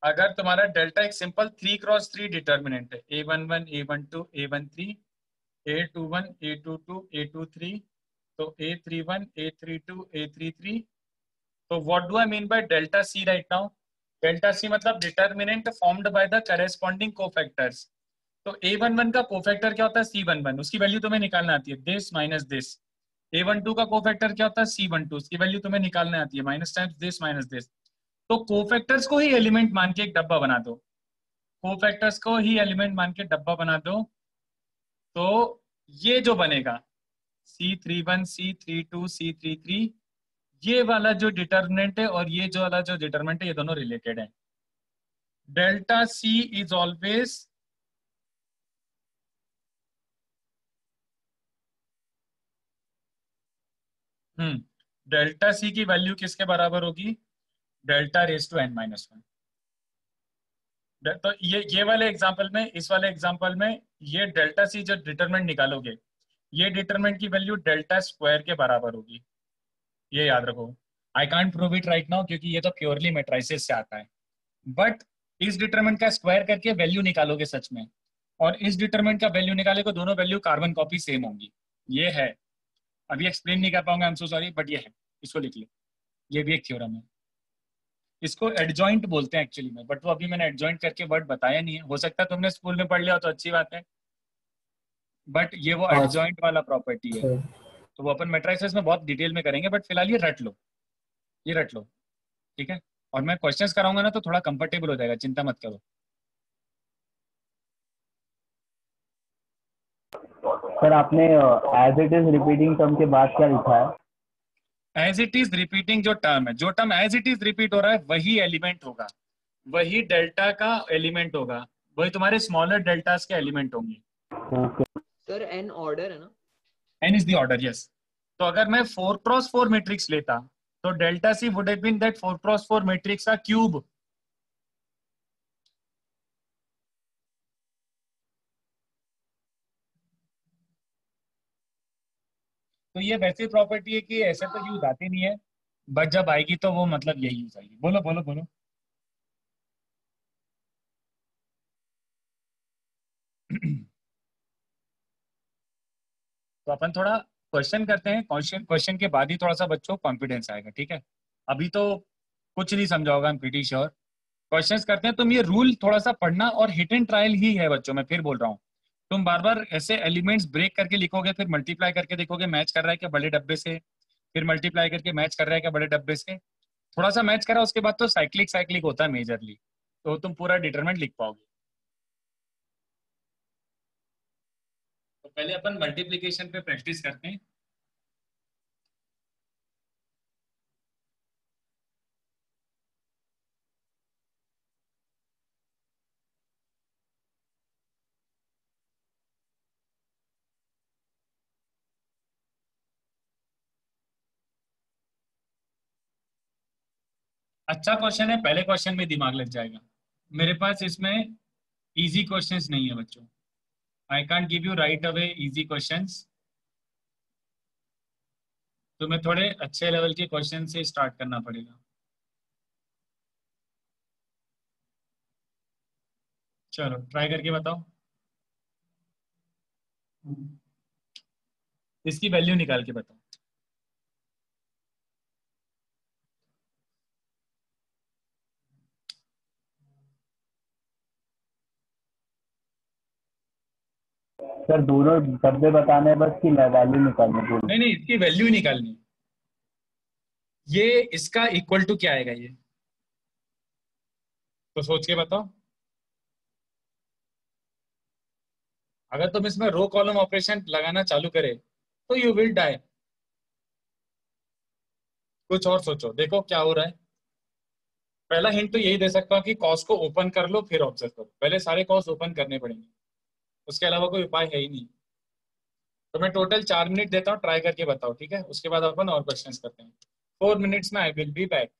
S1: अगर तुम्हारा डेल्टा एक सिंपल 3x3 डिटर्मिनेंट है, A11 A12 A13 A21 A22 A23, तो A31 A32 A33, तो what do I mean by delta C right now? Delta C मतलब determinant formed by the corresponding cofactors. तो A11 का cofactor क्या होता है? C11, उसकी वैल्यू तुम्हें निकालना आती है, दिस माइनस दिस। A12 का कोफैक्टर क्या होता है? C12, उसकी वैल्यू तुम्हें निकालना आती है, minus times this minus this. तो कोफैक्टर्स को ही एलिमेंट मान के एक डब्बा बना दो, कोफैक्टर्स को ही एलिमेंट मान के डब्बा बना दो, तो ये जो बनेगा C31 C32 C33, ये वाला जो डिटर्मिनेंट है और ये जो वाला जो डिटर्मिनेंट है, ये दोनों रिलेटेड है। Delta C is always delta C की वैल्यू किसके बराबर होगी? Delta raise to n minus one. तो ये वाले एग्जांपल में, इस वाले एग्जांपल में ये डेल्टा सी जो डिटरमिनेंट निकालोगे, ये डिटरमिनेंट की वैल्यू डेल्टा स्क्वायर के बराबर होगी, ये याद रखो। I can't prove it right now क्योंकि ये तो प्योरली मैट्रिसेस से आता है, बट इस डिटरमिनेंट का स्क्वायर करके वैल्यू निकालोगे सच में, और इस डिटरमिनेंट का वैल्यू निकालोगे, दोनों वैल्यू कार्बन कॉपी सेम होंगी। ये है, अभी एक्सप्लेन नहीं कर पाऊंगा, I am so sorry, but ये है, इसको लिख लो, ये भी एक थ्योरम है। इसको एडजॉइंट बोलते हैं एक्चुअली में, बट वो अभी मैंने एडजॉइंट करके वर्ड बताया नहीं है, हो सकता है तुमने स्कूल में पढ़ लिया हो तो अच्छी बात है, बट ये वो
S7: हाँ
S1: एडजॉइंट वाला प्रॉपर्टी है,
S7: सर।
S1: तो वो अपन मैट्रिसेस में बहुत डिटेल में करेंगे, बट फिलहाल ये रट लो, ये रट लो, ठीक है। और मैं क्वेश्चंस कराऊंगा ना तो थोड़ा कंफर्टेबल हो जाएगा, चिंता मत करो।
S4: सर आपने as it is repeating term के बाद क्या लिखा है?
S1: एज इट इज रिपीटिंग जो टर्म है, जो term as it is repeat हो रहा है वही एलिमेंट होगा, वही डेल्टा का एलिमेंट होगा, वही तुम्हारे स्मॉलर डेल्टास के एलिमेंट होंगे।
S4: ओके
S5: सर एन ऑर्डर है ना?
S1: n is the order, yes. तो अगर मैं 4x4 मैट्रिक्स लेता तो delta C would have been that 4x4 matrix का क्यूब। तो ये वैसी प्रॉपर्टी है कि ऐसे तो यूज आती नहीं है, बट जब आएगी तो वो मतलब यही यूज आएगी। बोलो बोलो बोलो। तो अपन थोड़ा क्वेश्चन करते हैं, क्वेश्चन क्वेश्चन के बाद ही थोड़ा सा बच्चों को कॉन्फिडेंस आएगा, ठीक है। अभी तो कुछ नहीं समझा होगा, I am pretty sure. Questions करते हैं, तुम ये रूल थोड़ा सा पढ़ना, और हिट एंड ट्रायल ही है बच्चों, मैं फिर बोल रहा हूँ। तुम बार बार ऐसे एलिमेंट्स ब्रेक करके लिखोगे, फिर मल्टीप्लाई करके देखोगे मैच कर रहा है क्या बड़े डब्बे से, फिर मल्टीप्लाई करके मैच कर रहा है क्या बड़े डब्बे से, थोड़ा सा मैच करा उसके बाद तो साइक्लिक साइक्लिक होता है मेजरली, तो तुम पूरा डिटरमिनेंट लिख पाओगे। तो पहले अपन मल्टीप्लीकेशन पे प्रैक्टिस करते हैं। अच्छा क्वेश्चन है, पहले क्वेश्चन में दिमाग लग जाएगा। मेरे पास इसमें इजी क्वेश्चंस नहीं है बच्चों, I can't give you right away easy questions, तुम्हें थोड़े अच्छे लेवल के क्वेश्चन से स्टार्ट करना पड़ेगा। चलो ट्राई करके बताओ, इसकी वैल्यू निकाल के बताओ।
S4: सर दोनों डब्बे बताने हैं बस कि वैल्यू निकालने बोल?
S1: नहीं नहीं, इसकी वैल्यू ही निकालनी है। ये इसका इक्वल टू क्या आएगा? ये तो सोच के बताओ। अगर तुम इसमें रो कॉलम ऑपरेशन लगाना चालू करे तो यू विल डाई। कुछ और सोचो, देखो क्या हो रहा है। पहला हिंट तो यही दे सकता हूँ कि कॉस को ओपन कर लो फिर ऑब्जर्व करो। पहले सारे कॉस ओपन करने पड़ेंगे, उसके अलावा कोई उपाय है ही नहीं। तो मैं टोटल 4 मिनट देता हूँ, ट्राई करके बताओ, ठीक है? उसके बाद अपन और क्वेश्चंस करते हैं। 4 मिनट्स में I will be back.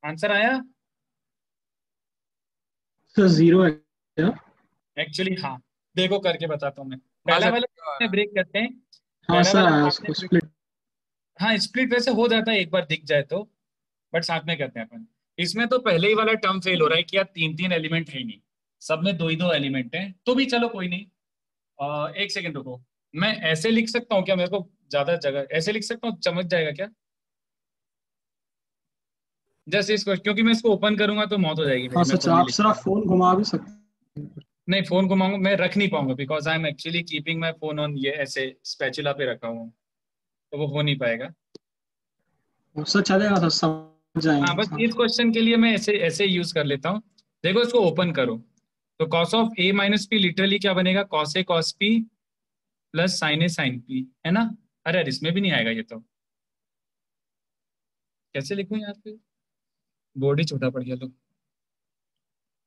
S1: Answer आया?
S2: सर 0 है क्या?
S1: एक्चुअली हाँ, देखो करके बताता हूँ मैं।
S3: हाँ
S1: पहला
S3: सर
S1: वाला ब्रेक करते हैं।
S2: हाँ
S1: पहला
S2: सर
S1: वाला
S2: आया,
S1: साथ में
S2: उसको
S1: break-
S2: स्प्लिट।
S1: हाँ, स्प्लिट वैसे हो जाता है एक बार दिख जाए तो, बट साथ में करते हैं अपन। इसमें तो पहले ही वाला टर्म फेल हो रहा है कि यार तीन तीन एलिमेंट है ही नहीं, सब में दो ही दो एलिमेंट हैं। तो भी चलो कोई नहीं। एक सेकंड रुको, मैं ऐसे लिख सकता हूँ क्या? मेरे को ज्यादा जगह ऐसे लिख सकता हूँ, चमक जाएगा क्या? जैसे इसको, क्योंकि मैं इसको ओपन करूंगा तो मौत हो जाएगी
S2: हाँ
S1: मेरी, मैं
S2: सच,
S1: खुद नहीं
S2: आप
S1: लिख
S2: सर आप
S1: पाऊंगा।
S2: फोन घुमा भी सकते हैं।
S1: नहीं, फोन घुमाऊंगा मैं, रख नहीं पाऊंगा, because I am actually keeping my phone on, ये ऐसे स्पैचुला पे रखा हुआ हूँ, तो वो हो नहीं पाएगा।
S2: सर चलेगा सर, समझ
S1: हाँ,
S2: जाएंगे
S1: बस
S2: सर।
S1: इस क्वेश्चन के लिए मैं ऐसे ऐसे यूज कर लेता हूँ। देखो इसको ओपन करो तो cos of A minus P literally क्या बनेगा? Cos A cos P plus sine A sine P, है ना? अरे यार, इसमें भी नहीं आएगा ये तो। कैसे लिखूं यार फिर? बोर्ड ही छोटा पड़ गया तो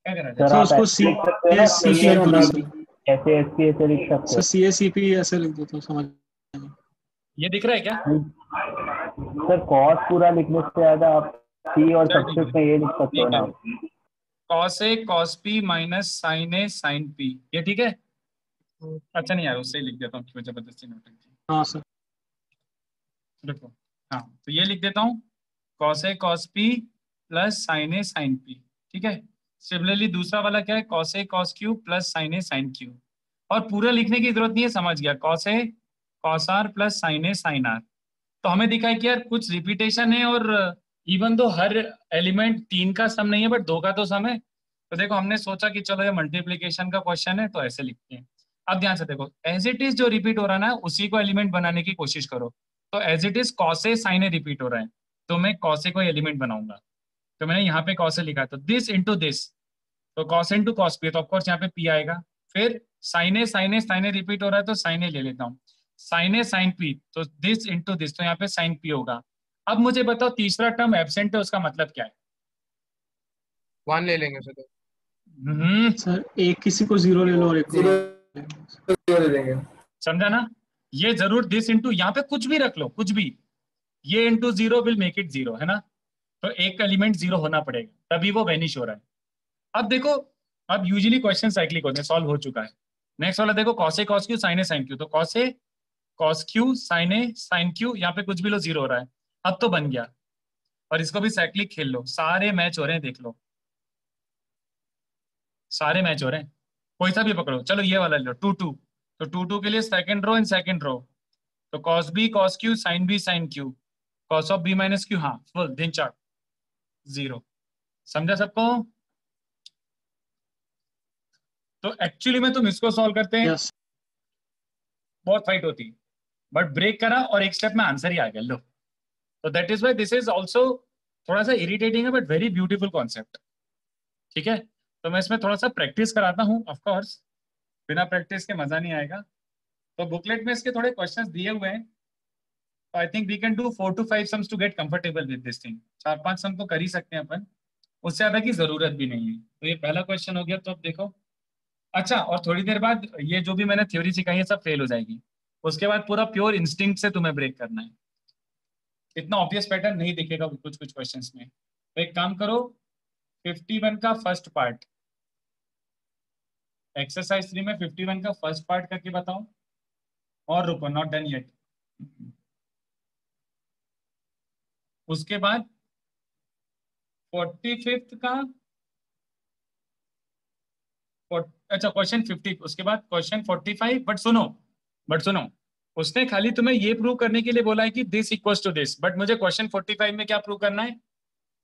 S1: क्या करा जाए?
S4: सर
S2: सर
S4: आप
S2: उसको
S4: ऐसे
S2: सी
S4: लिख सकते हो ना
S2: एस सी
S4: कि
S2: टी
S7: सर
S2: लिख दो
S7: हमें
S2: सर।
S4: ऐसे एस पी ऐसे लिख सकते
S2: sir C A C P ऐसे लिख दो तो समझ आएगा।
S1: ये दिख रहा है क्या?
S4: हो सर। कॉस पूरा लिखने से ज्यादा आप सी और
S1: चल ठीक
S4: सब्सिट्यूट
S1: है,
S4: में ये लिख सकते हो
S1: ठीक है।
S4: ना।
S1: Cos A cos P minus sign A sine P, ये ठीक है? अच्छा नहीं यार, उससे ही लिख देता हूँ, क्यों जबरदस्ती नोटंकी।
S2: हाँ सर।
S1: देखो, हाँ तो ये लिख देता हूँ, cos A cos P plus sine A sine P, ठीक है। सिमिलरली दूसरा वाला क्या है, cos A cos Q plus sine A sine Q. और पूरा लिखने की जरूरत नहीं है, समझ गया, cos A cos R plus sine A sine R. तो हमें दिखा है कि यार कुछ रिपीटेशन है, और इवन दो हर एलिमेंट 3 का सम नहीं है बट 2 का तो सम है। तो देखो हमने सोचा कि चलो ये मल्टीप्लीकेशन का क्वेश्चन है तो ऐसे लिखते हैं। अब ध्यान से देखो, एज इट इज जो रिपीट हो रहा है ना उसी को एलिमेंट बनाने की कोशिश करो। तो as it is cos A sine A repeat हो रहा है, तो मैं कॉसे को एलिमेंट बनाऊंगा। तो मैंने यहाँ पे कॉसे लिखा, तो दिस इंटू दिस, तो कॉस इंटू कॉस पी, तो ऑफकोर्स यहाँ पे पी आएगा। फिर साइन ए रिपीट हो रहा है तो साइन ए ले लेता हूँ, साइन ए साइन पी, तो दिस इंटू दिस, तो यहाँ पे साइन पी होगा। अब मुझे बताओ तीसरा टर्म एब्सेंट है, उसका मतलब क्या है?
S3: 1 ले लेंगे सर।
S2: सर एक किसी को 0 ले लो और एक को
S7: जीरो
S2: 1।
S7: ले देंगे।
S1: समझा ना? ये जरूर दिस इंटू, यहाँ पे कुछ भी रख लो, कुछ भी, ये इंटू 0 विल मेक इट 0, है ना? तो एक एलिमेंट 0 होना पड़ेगा तभी वो वेनिश हो रहा है। अब देखो, अब यूजुअली क्वेश्चन साइक्लिक होते हैं, सॉल्व हो चुका है। नेक्स्ट वाला देखो, cos A cos Q sign A sine Q, तो cos A cos Q sign A sine Q, यहाँ पे कुछ भी लो 0 हो रहा है। अब तो बन गया, और इसको भी साइक्लिक खेल लो, सारे मैच हो रहे हैं, देख लो सारे मैच हो रहे हैं, कोई सा भी पकड़ो। चलो ये वाला ले लो, 2 2, तो 2 2 के लिए second row and second row, तो cos B cos Q sine B sine Q, cos of B minus Q, हाँ फुल दिन चार्ट 0। समझा सबको? तो एक्चुअली में तुम इसको सॉल्व करते हैं,
S2: यस
S1: बहुत फाइट होती, बट ब्रेक करा और एक स्टेप में आंसर ही आ गया, लो। तो that is why this is also थोड़ा सा इरिटेटिंग है बट वेरी ब्यूटीफुल कॉन्सेप्ट, ठीक है। तो मैं इसमें थोड़ा सा प्रैक्टिस कराता हूँ, ऑफकोर्स बिना प्रैक्टिस के मजा नहीं आएगा। तो बुकलेट में इसके थोड़े क्वेश्चंस दिए हुए हैं, तो I think we can do 4 to 5 sums to get comfortable with this thing. 4-5 sum तो कर ही सकते हैं अपन, उससे ज्यादा की जरूरत भी नहीं है। तो ये पहला क्वेश्चन हो गया, तो अब देखो। अच्छा, और थोड़ी देर बाद ये जो भी मैंने थ्योरी सिखाई है सब फेल हो जाएगी, उसके बाद पूरा प्योर इंस्टिंक्ट से तुम्हें ब्रेक करना है। इतना ऑब्वियस पैटर्न नहीं दिखेगा कुछ कुछ क्वेश्चंस में। तो एक काम करो, 51 का फर्स्ट पार्ट, एक्सरसाइज 3 में 51 का फर्स्ट पार्ट करके बताओ, और रुको नॉट डन येट। उसके बाद 45 का अच्छा क्वेश्चन 50, उसके बाद क्वेश्चन 45। बट सुनो, उसने खाली तुम्हें ये प्रूव करने के लिए बोला है कि this equals to this, but मुझे क्वेश्चन 45 में क्या प्रूव करना है?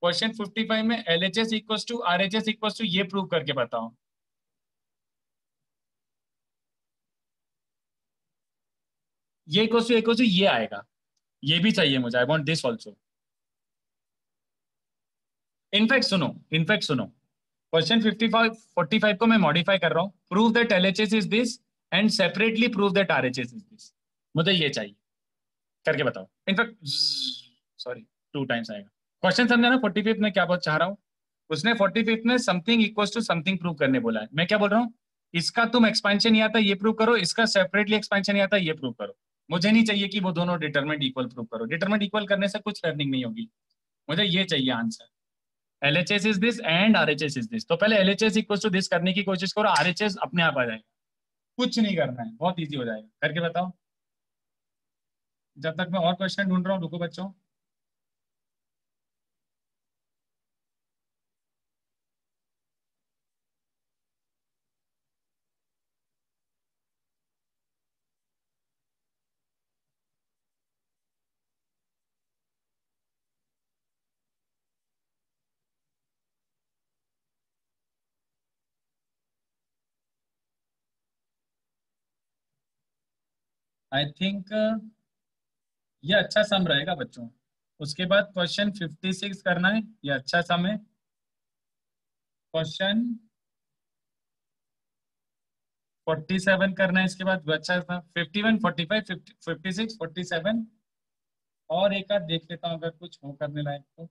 S1: क्वेश्चन 45 में LHS equals to RHS equals to ये प्रूव करके बताओ। ये इक्वल्स टू ये आएगा, ये भी चाहिए मुझे, I want this also. In fact सुनो, क्वेश्चन 45 को मैं मॉडिफाई कर रहा हूँ, prove that LHS is this and separately prove that RHS is this, मुझे ये चाहिए, करके बताओ। इनफैक्ट सॉरी 2 टाइम्स आएगा। क्वेश्चन समझा ना 45 में क्या बहुत चाह रहा हूँ? उसने 45 में something equals to something prove करने बोला है, मैं क्या बोल रहा हूँ, इसका तुम एक्सपेंशन नहीं आता ये प्रूव करो, इसका सेपरेटली एक्सपेंशन नहीं आता ये प्रूव करो। मुझे नहीं चाहिए कि वो दोनों डिटरमिनेंट इक्वल प्रूव करो, डिटरमिनेंट इक्वल करने से कुछ लर्निंग नहीं होगी, मुझे ये चाहिए answer. LHS is this and RHS is this, तो पहले LHS इक्वल्स टू दिस करने की कोशिश करो, RHS अपने आप आ जाएगा, कुछ नहीं करना है, बहुत ईजी हो जाएगा, करके बताओ। जब तक मैं और क्वेश्चन ढूंढ रहा हूँ, रुको बच्चों। आई थिंक ये अच्छा सम रहेगा बच्चों। उसके बाद क्वेश्चन 56 करना है, ये अच्छा सम है। क्वेश्चन 47 करना है, इसके बाद अच्छा था 51 45 56 47, और एक आध देख लेता हूँ अगर कुछ हो करने लायक तो,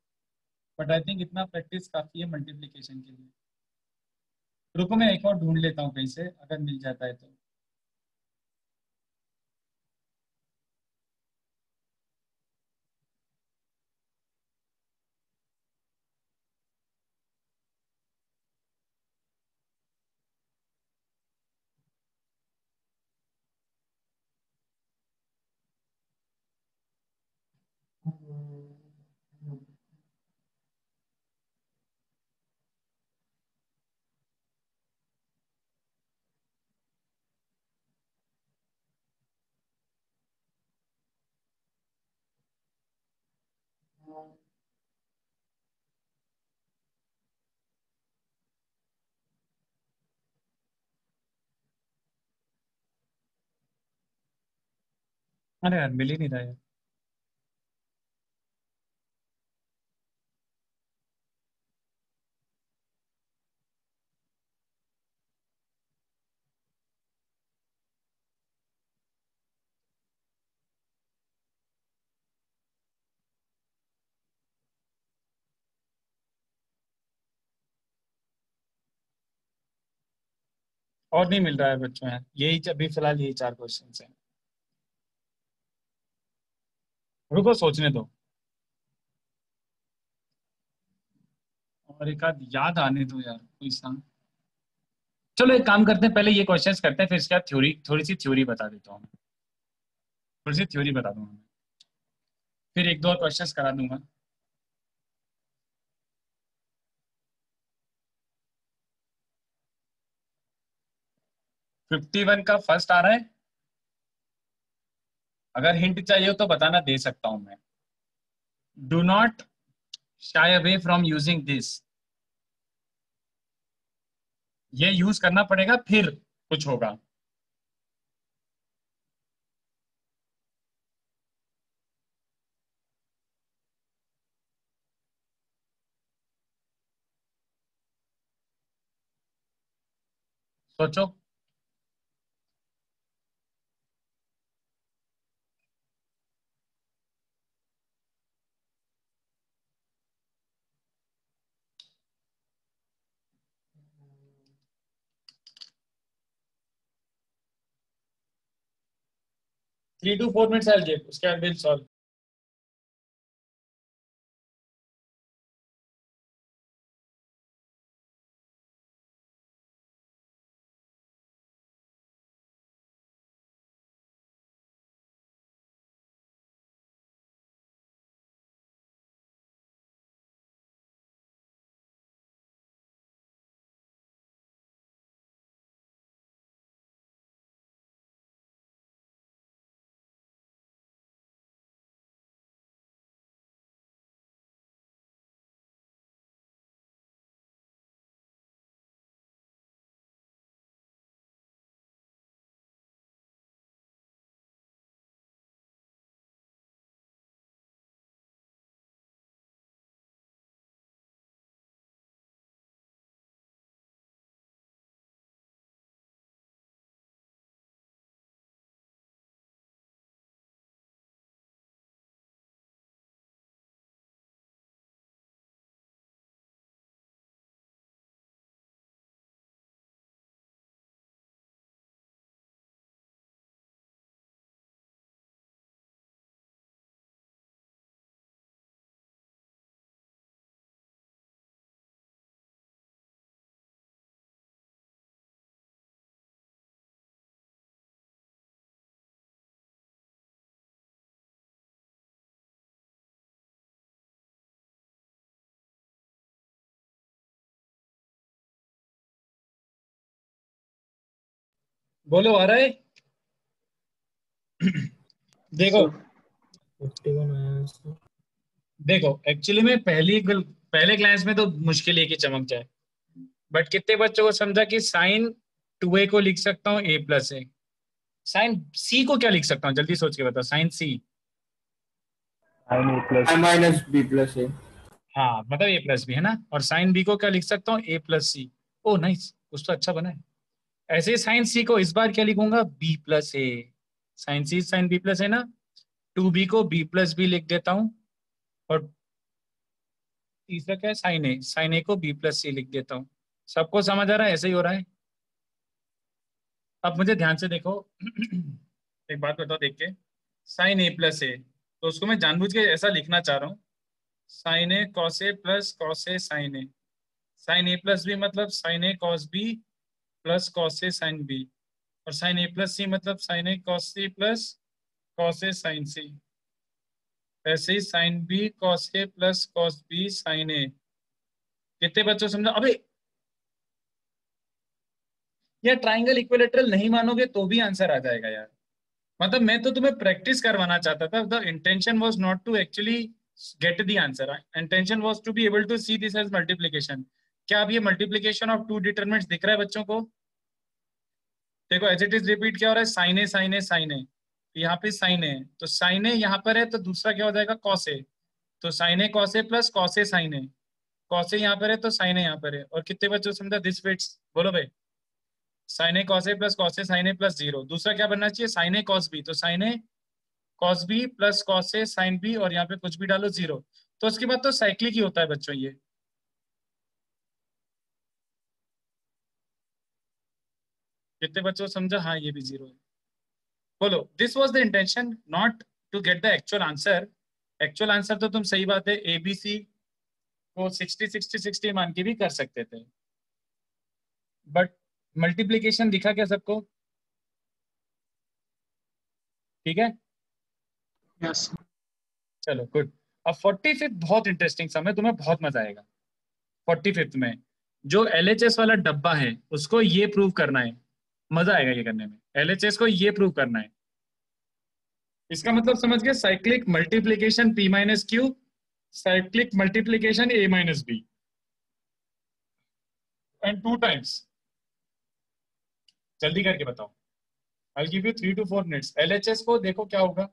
S1: बट आई थिंक इतना प्रैक्टिस काफी है मल्टीप्लिकेशन के लिए। रुको मैं एक और ढूंढ लेता हूँ कहीं से, अगर मिल जाता है तो। अरे यार मिल ही नहीं रहा है। और नहीं मिल रहा है बच्चों यार, यही अभी फिलहाल यही 4 क्वेश्चन हैं। रुको सोचने दो, और एक आध याद आने दो यार कोई सा। चलो एक काम करते हैं, पहले ये क्वेश्चंस करते हैं, फिर इसके बाद थ्योरी, थोड़ी सी थ्योरी बता देता हूँ, थोड़ी सी थ्योरी बता दूंगा मैं, फिर एक दो और क्वेश्चंस करा दूंगा। फिफ्टी वन का फर्स्ट आ रहा है, अगर हिंट चाहिए हो तो बताना, दे सकता हूं मैं। Do not shy away from using this, ये यूज करना पड़ेगा फिर कुछ होगा। सोचो। Three two four minutes I give, उसके बाद विल सॉल्व। बोलो आ रहा है। देखो,
S7: 51 आया सर।
S1: देखो एक्चुअली में पहले क्लास में तो मुश्किल है कि चमक जाए, बट कितने बच्चों को समझा कि साइन 2a को लिख सकता हूँ a प्लस ए। साइन सी को क्या लिख सकता हूँ, जल्दी सोच के बताओ, साइन सी।
S4: साइन ए प्लस
S7: आई माइनस बी प्लस ए।
S1: हाँ मतलब a प्लस बी है ना, और साइन बी को क्या लिख सकता हूँ, a प्लस सी। ओ नाइस, कुछ तो अच्छा बना है। ऐसे ही साइन सी को इस बार क्या लिखूंगा, b प्लस ए। साइन सी साइन बी प्लस है ना, 2b को b प्लस बी लिख देता हूँ, और तीसरा क्या है, साइन ए को b प्लस सी लिख देता हूँ। सबको समझ आ रहा है? ऐसे ही हो रहा है। अब मुझे ध्यान से देखो। एक बात बताओ देख के, साइन ए प्लस ए, तो उसको मैं जानबूझ के ऐसा लिखना चाह रहा हूँ, sign A cos A plus cos A sign A. Sign A plus B मतलब sign A cos B plus cos A sine B, और साइन ए प्लस सी मतलब sign A cos C plus cos A sign सी। ऐसे ही sine B cos A plus cos B sign ए। कितने बच्चों समझा? अबे यार triangle equilateral नहीं मानोगे तो भी आंसर आ जाएगा यार। मतलब मैं तो तुम्हें प्रैक्टिस करवाना चाहता था। The intention was not to actually get the answer, intention was to be able to see this as multiplication. क्या अब ये मल्टीप्लीकेशन ऑफ टू डिटरमिनेंट्स दिख रहा है बच्चों को? देखो एज इट इज रिपीट क्या हो रहा है, sign A sign A sign ए, यहाँ पे साइन ए, तो साइन ए यहाँ पर है तो दूसरा क्या हो जाएगा, कॉस ए। तो sign A cos A plus cos A sign A, cos A यहाँ पर है तो साइन ए यहाँ पर है। और कितने बच्चों को समझा दिस फिट्स? बोलो भाई। Sign A cos A plus cos A sign A plus zero, दूसरा क्या बनना चाहिए, साइन ए कॉस बी, तो sign A cos B plus cos A sine B, और यहाँ पे कुछ भी डालो जीरो। तो उसके बाद तो साइक्लिक ही होता है बच्चों ये। कितने बच्चों को समझा? हाँ ये भी जीरो है। बोलो this was the intention, not to get the actual answer. Actual answer तो तुम सही बात है ए बी सी को 60 60 60 मान के भी कर सकते थे, बट मल्टीप्लीकेशन दिखा क्या सबको? ठीक है,
S2: यस।
S1: चलो गुड। अब 45th बहुत इंटरेस्टिंग सम है, तुम्हें बहुत मजा आएगा। 45th में जो एलएचएस वाला डब्बा है उसको ये प्रूव करना है। मजा आएगा ये करने में, एलएचएस को ये प्रूव करना है। इसका मतलब समझ गए, cyclic multiplication P minus Q, cyclic multiplication A minus B, and two times. जल्दी करके बताओ। I give you 3 to 4 minutes. LHS को देखो क्या होगा।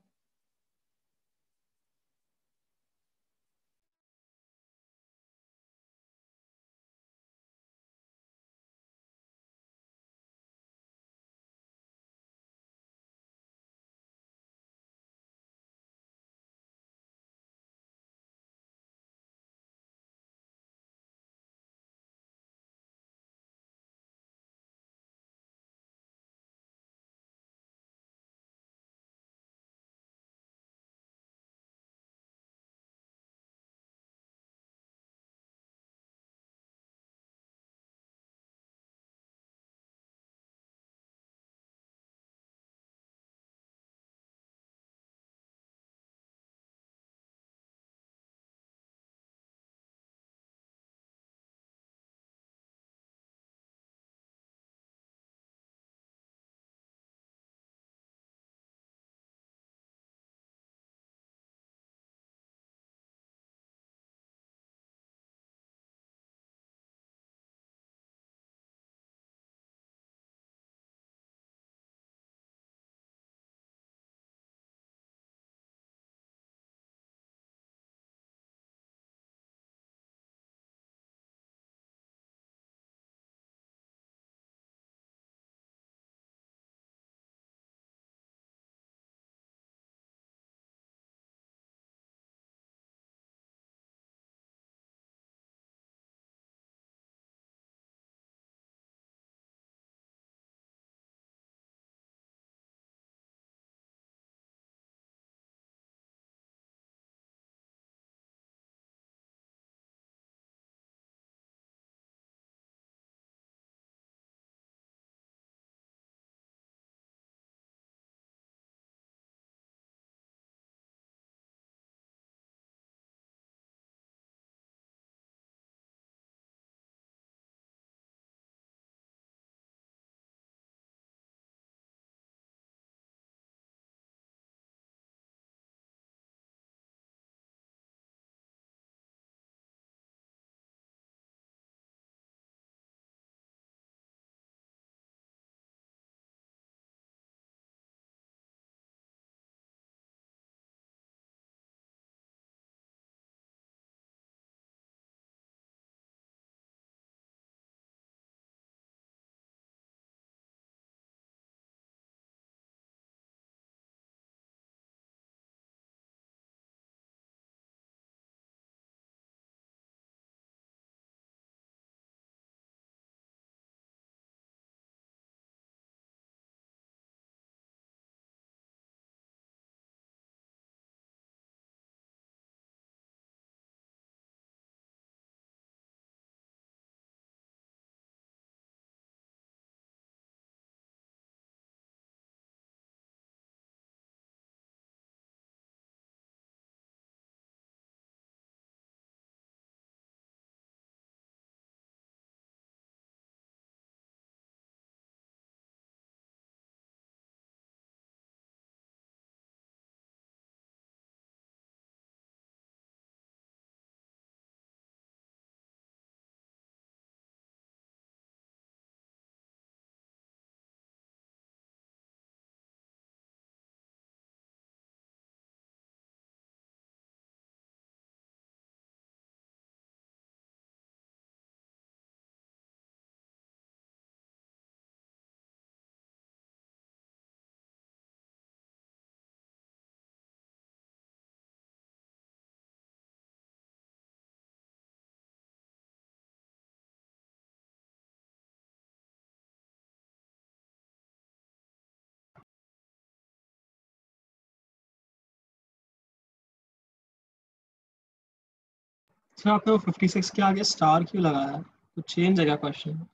S2: सर आपने वो 56 के आगे स्टार क्यों लगाया है? तो चेंज है क्या क्वेश्चन?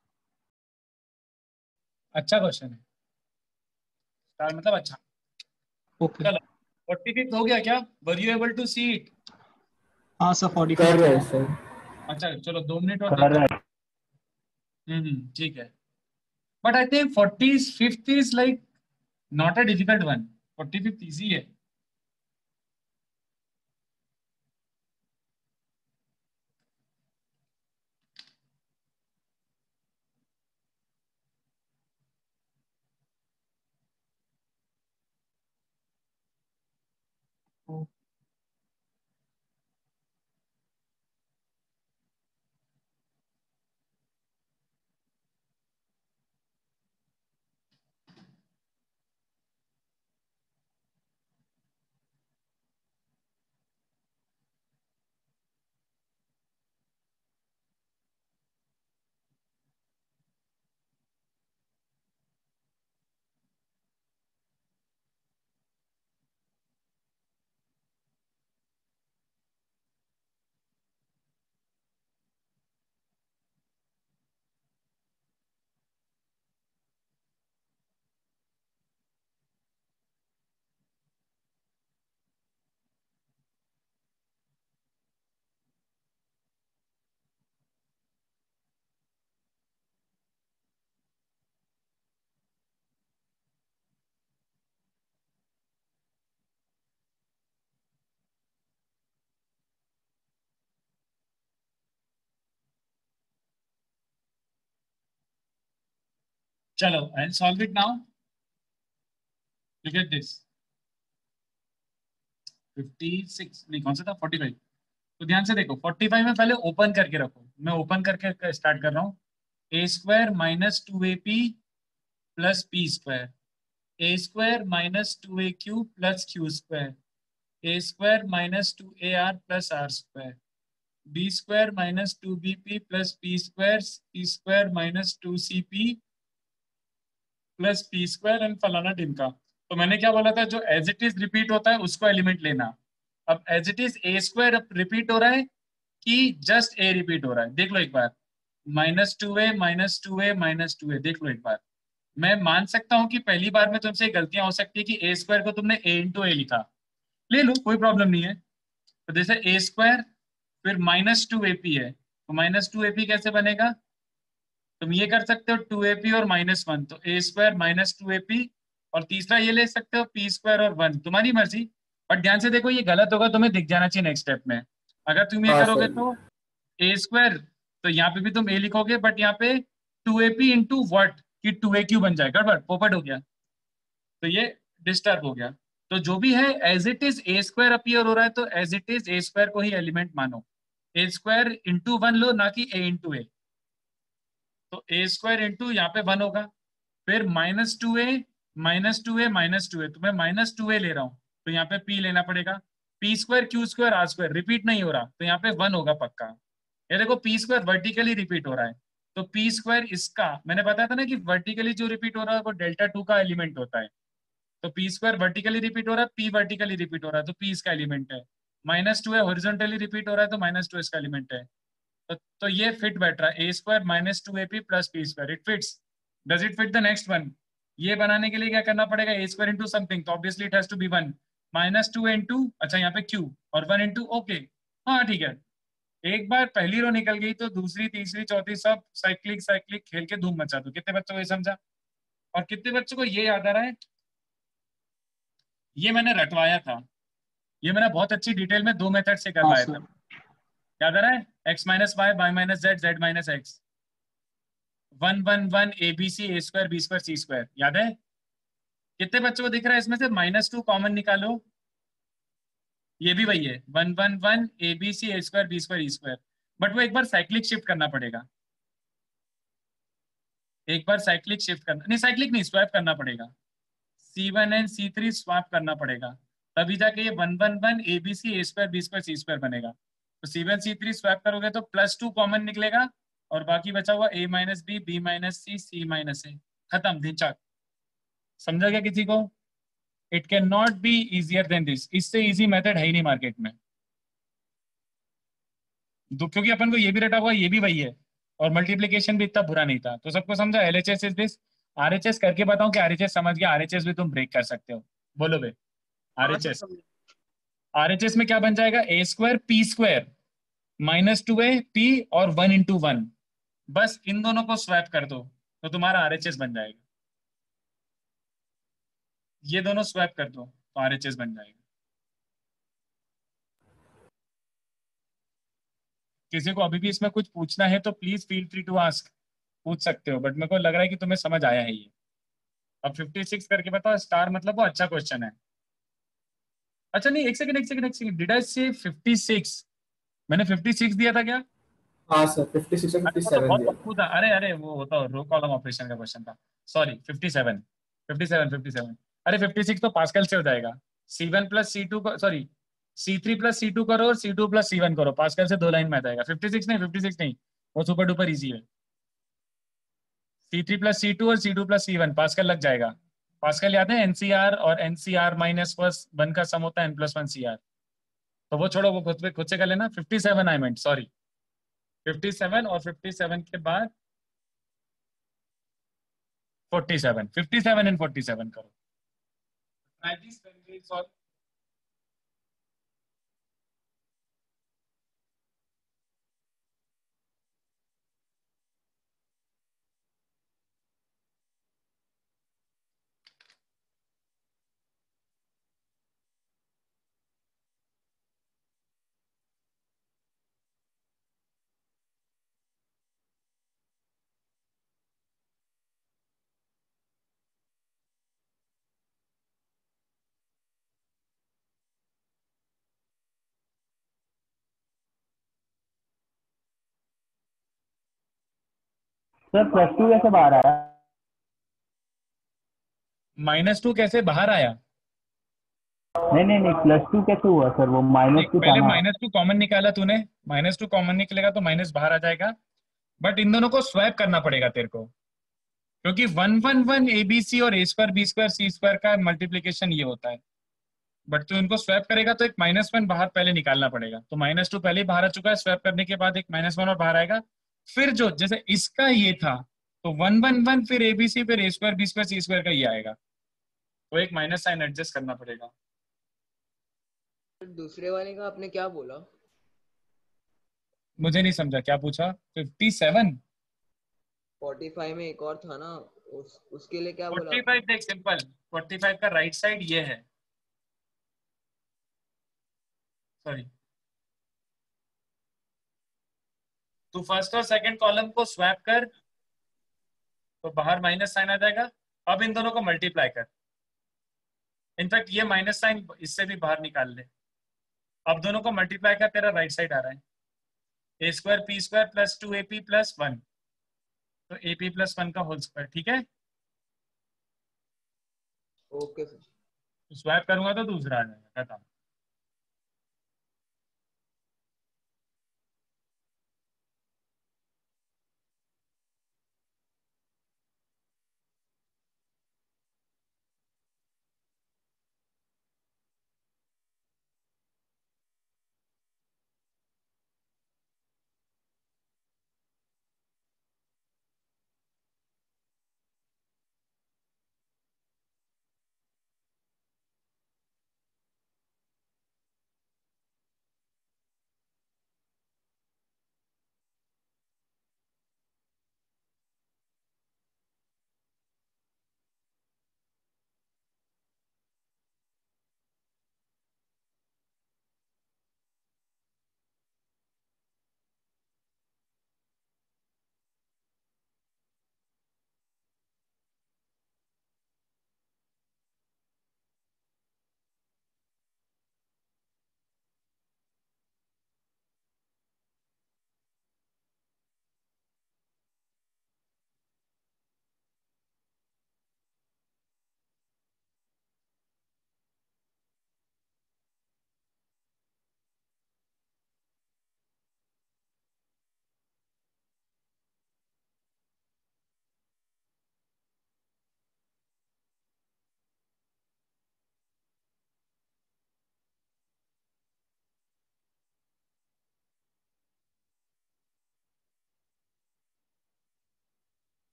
S1: अच्छा क्वेश्चन है, स्टार मतलब अच्छा।
S2: ओके।
S1: चलो 45 हो गया क्या? Were you able to see it?
S2: हाँ सर, 45
S7: कर रहे हैं
S2: था।
S7: सर।
S1: अच्छा चलो 2 मिनट और
S4: कर
S1: देता
S4: रहे
S1: हूँ। ठीक है, but I think 45th is like not a difficult one, 45th easy है। चलो I will solve it now. Look at this, 56 नहीं, कौन सा था, 45। तो ध्यान से देखो, 45 में पहले ओपन करके रखो, मैं ओपन करके स्टार्ट कर रहा हूँ। A square minus 2AP plus P square, A square minus 2AQ plus Q square, A square minus 2AR plus R square, B square minus 2BP plus P square minus 2CP plus P square and फलाना ढिमका। तो मैंने क्या बोला था, जो as it is repeat होता है उसको एलिमेंट लेना। अब as it is A square repeat हो रहा है कि जस्ट ए रिपीट हो रहा है, देख लो एक बार। -2a -2a -2a, देख लो एक बार। मैं मान सकता हूं कि पहली बार में तुमसे गलतियां हो सकती है कि ए स्क्वायर को तुमने a इंटू ए लिखा, ले लो कोई प्रॉब्लम नहीं है। तो जैसे ए स्क्वायर फिर -2AP है, तो -2AP कैसे बनेगा? तुम ये कर सकते हो 2AP और -1, तो ए स्क्वायर -2AP, और तीसरा ये ले सकते हो पी स्क्वायर और 1, तुम्हारी मर्जी। बट ध्यान से देखो, ये गलत होगा, तुम्हें दिख जाना चाहिए नेक्स्ट स्टेप में। अगर तुम ये
S7: हाँ
S1: करोगे
S7: सर।
S1: तो ए स्क्वायर, तो यहाँ पे भी तुम ए लिखोगे, बट यहाँ पे 2AP इंटू वट की 2AQ बन जाएगा, गड़बड़ पोपट हो गया, तो ये डिस्टर्ब हो गया। तो जो भी है as it is A square appear हो रहा है, तो as it is A square को ही एलिमेंट मानो। ए स्क्वायर इंटू 1 लो, ना कि ए इंटू ए। तो ए स्क्वायर इंटू यहाँ पे 1 होगा, फिर -2a -2a -2a, तो मैं -2a ले रहा हूँ, तो यहाँ पे p लेना पड़ेगा। P square Q square R square repeat नहीं हो रहा, तो यहाँ पे 1 होगा पक्का। ये देखो पी स्क्वायर वर्टिकली रिपीट हो रहा है, तो पी स्क्वायर इसका, मैंने बताया था ना कि वर्टिकली जो रिपीट हो रहा है वो डेल्टा 2 का एलिमेंट होता है। तो पी स्क्वायर वर्टिकली रिपीट हो रहा है, पी वर्टिकली रिपीट हो रहा है, तो पी इसका एलिमेंट है। -2a हॉरिजॉन्टली रिपीट हो रहा है, तो -2 इसका एलिमेंट है। तो ये फिट बैठ रहा है, A square -2AP plus P square, it fits. Does it fit the next one? ये बनाने के लिए क्या करना पड़ेगा, ए स्क्वायर इंटू समथिंग, तो obviously it has to be 1, -2 into, अच्छा यहाँ पे क्यू, और 1 इंटू, ओके हाँ ठीक है। एक बार पहली रो निकल गई तो दूसरी तीसरी चौथी सब साइक्लिक साइक्लिक खेल के धूम मचा दो। कितने बच्चों को ये समझा, और कितने बच्चों को ये याद आ रहा है? ये मैंने रटवाया था, ये मैंने बहुत अच्छी डिटेल में 2 मेथड से
S2: हाँ
S1: करवाया था।
S2: सर।
S1: याद आ रहा है? x minus Y, y minus Z, z minus X, 1 1 1 ABC, A square B square C square, याद है? कितने बच्चों को दिख रहा है इसमें से? -2 कॉमन निकालो, ये भी वही है, 1 1 1 ABC, A square B square E square. But वो एक बार साइक्लिक शिफ्ट करना पड़ेगा, एक बार साइक्लिक शिफ्ट करना, नहीं साइक्लिक नहीं, स्वैप करना पड़ेगा। C1 एंड C3 स्वैप करना पड़ेगा, तभी जाके ये 1 1 1 ABC, A square B square C square बनेगा। तो C1 C3 स्वैप करोगे तो +2 कॉमन निकलेगा, और बाकी बचा हुआ A minus B, B minus C, C minus A, खत्म ढिंचाक। समझा गया किसी को? It can not be easier than this, इससे इजी मेथड है ही नहीं मार्केट में। क्योंकि अपन को ये भी रटा हुआ ये भी वही है, और मल्टीप्लीकेशन भी इतना बुरा नहीं था, तो सबको समझा एलएचएस इज दिस। आरएचएस करके बताऊं कि आरएचएस समझ गया? आरएचएस भी तुम ब्रेक कर सकते हो, बोलो बे। आरएचएस, आरएचएस में क्या बन जाएगा? A square P square minus 2a P और 1 × 1, बस इन दोनों को स्वैप कर दो तो तुम्हारा आरएचएस बन जाएगा। ये दोनों स्वैप कर दो तो आरएचएस बन जाएगा। किसी को अभी भी इसमें कुछ पूछना है तो please feel free to ask, पूछ सकते हो, बट मेरे को लग रहा है कि तुम्हें समझ आया है ये। अब 56 करके बताओ, स्टार मतलब वो अच्छा क्वेश्चन है। अच्छा नहीं, एक सेकंड, डिड आई से 56? मैंने 56 दिया था क्या?
S7: हाँ सर 56 और
S1: अरे वो तो
S7: 57
S1: बहुत
S7: दिया।
S1: पप्पू था, अरे अरे वो होता रो कॉलम ऑपरेशन का क्वेश्चन था, सॉरी। 57, 57। अरे 56 तो पास्कल से हो जाएगा। C1 + C2 को, सॉरी, C3 + C2 करो और C2 + C1 करो, पास्कल से 2 लाइन में आ जाएगा। 56 नहीं, वो सुपर डुपर इजी है। C3 + C2 और C2 + C1 पास्कल लग जाएगा। पास्कल याद है? एनसीआर और NCR-1 का सम होता है N+1 CR। तो वो छोड़ो, वो खुद से कर लेना। 57 आई मेंट, सॉरी। 57 और 57 के बाद 47, 57 एंड 47 करो। Try this when we solve.
S4: Sir +2 कैसे बाहर आया?
S1: -2 कैसे बाहर आया?
S4: नहीं, +2 कैसे हुआ सर? वो
S1: देख,
S4: -2 था
S1: पहले
S4: ना।
S1: -2 कॉमन निकाला तूने, -2 कॉमन निकलेगा तो माइनस बाहर आ जाएगा। बट इन दोनों को स्वैप करना पड़ेगा तेरे को, क्योंकि 1 1 1 ABC और A²B²C² का मल्टीप्लीकेशन ये होता है। बट तू इनको स्वैप करेगा तो एक -1 बाहर पहले निकालना पड़ेगा, तो -2 पहले ही बाहर आ चुका है, स्वैप करने के बाद एक -1 और बाहर आएगा। फिर जो जैसे इसका ये था, तो 1 1 1 फिर ABC फिर A²B²C² का ये आएगा, तो एक माइनस साइन एडजस्ट करना पड़ेगा।
S5: दूसरे वाले का आपने क्या बोला?
S1: मुझे नहीं समझा, क्या पूछा? 57?
S5: 45 में एक और था ना, उसके लिए क्या बोला
S1: 45
S5: आपने?
S1: देख, सिंपल। 45 का राइट साइड ये है, सॉरी। तू फर्स्ट और सेकंड कॉलम को स्वैप कर तो बाहर माइनस साइन आ जाएगा। अब इन दोनों को मल्टीप्लाई कर, इनफैक्ट ये माइनस साइन इससे भी बाहर निकाल ले। अब दोनों को मल्टीप्लाई कर, तेरा राइट साइड आ रहा है A²P² + 2AP + 1, तो AP + 1 का होल स्क्वायर, ठीक है।
S5: Okay sir.
S1: स्वैप करूंगा तो दूसरा आ जाएगा, खत्म।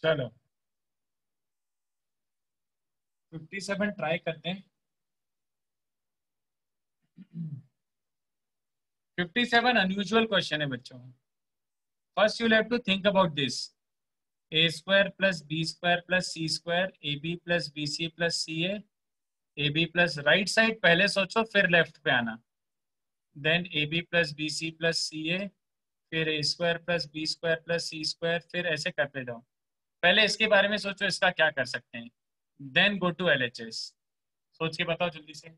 S1: चलो 57 ट्राई करते हैं। 57 अनयूजुअल क्वेश्चन है बच्चों। First you have to think about this, A square plus B square plus C square, A B plus B C plus C A B plus, right side पहले सोचो फिर लेफ्ट पे आना, then A B plus B C plus C A, फिर A square plus B square plus C square, फिर ऐसे करते जाओ। पहले इसके बारे में सोचो इसका क्या कर सकते हैं, देन गो टू LHS। सोच के बताओ जल्दी से।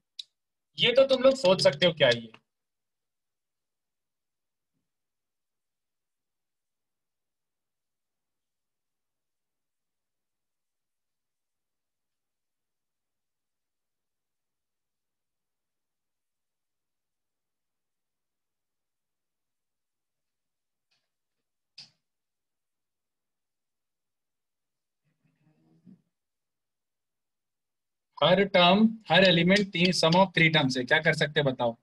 S1: ये तो तुम लोग सोच सकते हो क्या ये। हर टर्म, हर एलिमेंट तीन सम ऑफ 3 टर्म से क्या कर सकते हैं बताओ।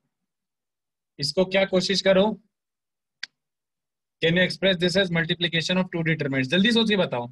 S1: इसको क्या कोशिश करो, can you express this as multiplication of 2 determinants, जल्दी सोच के बताओ।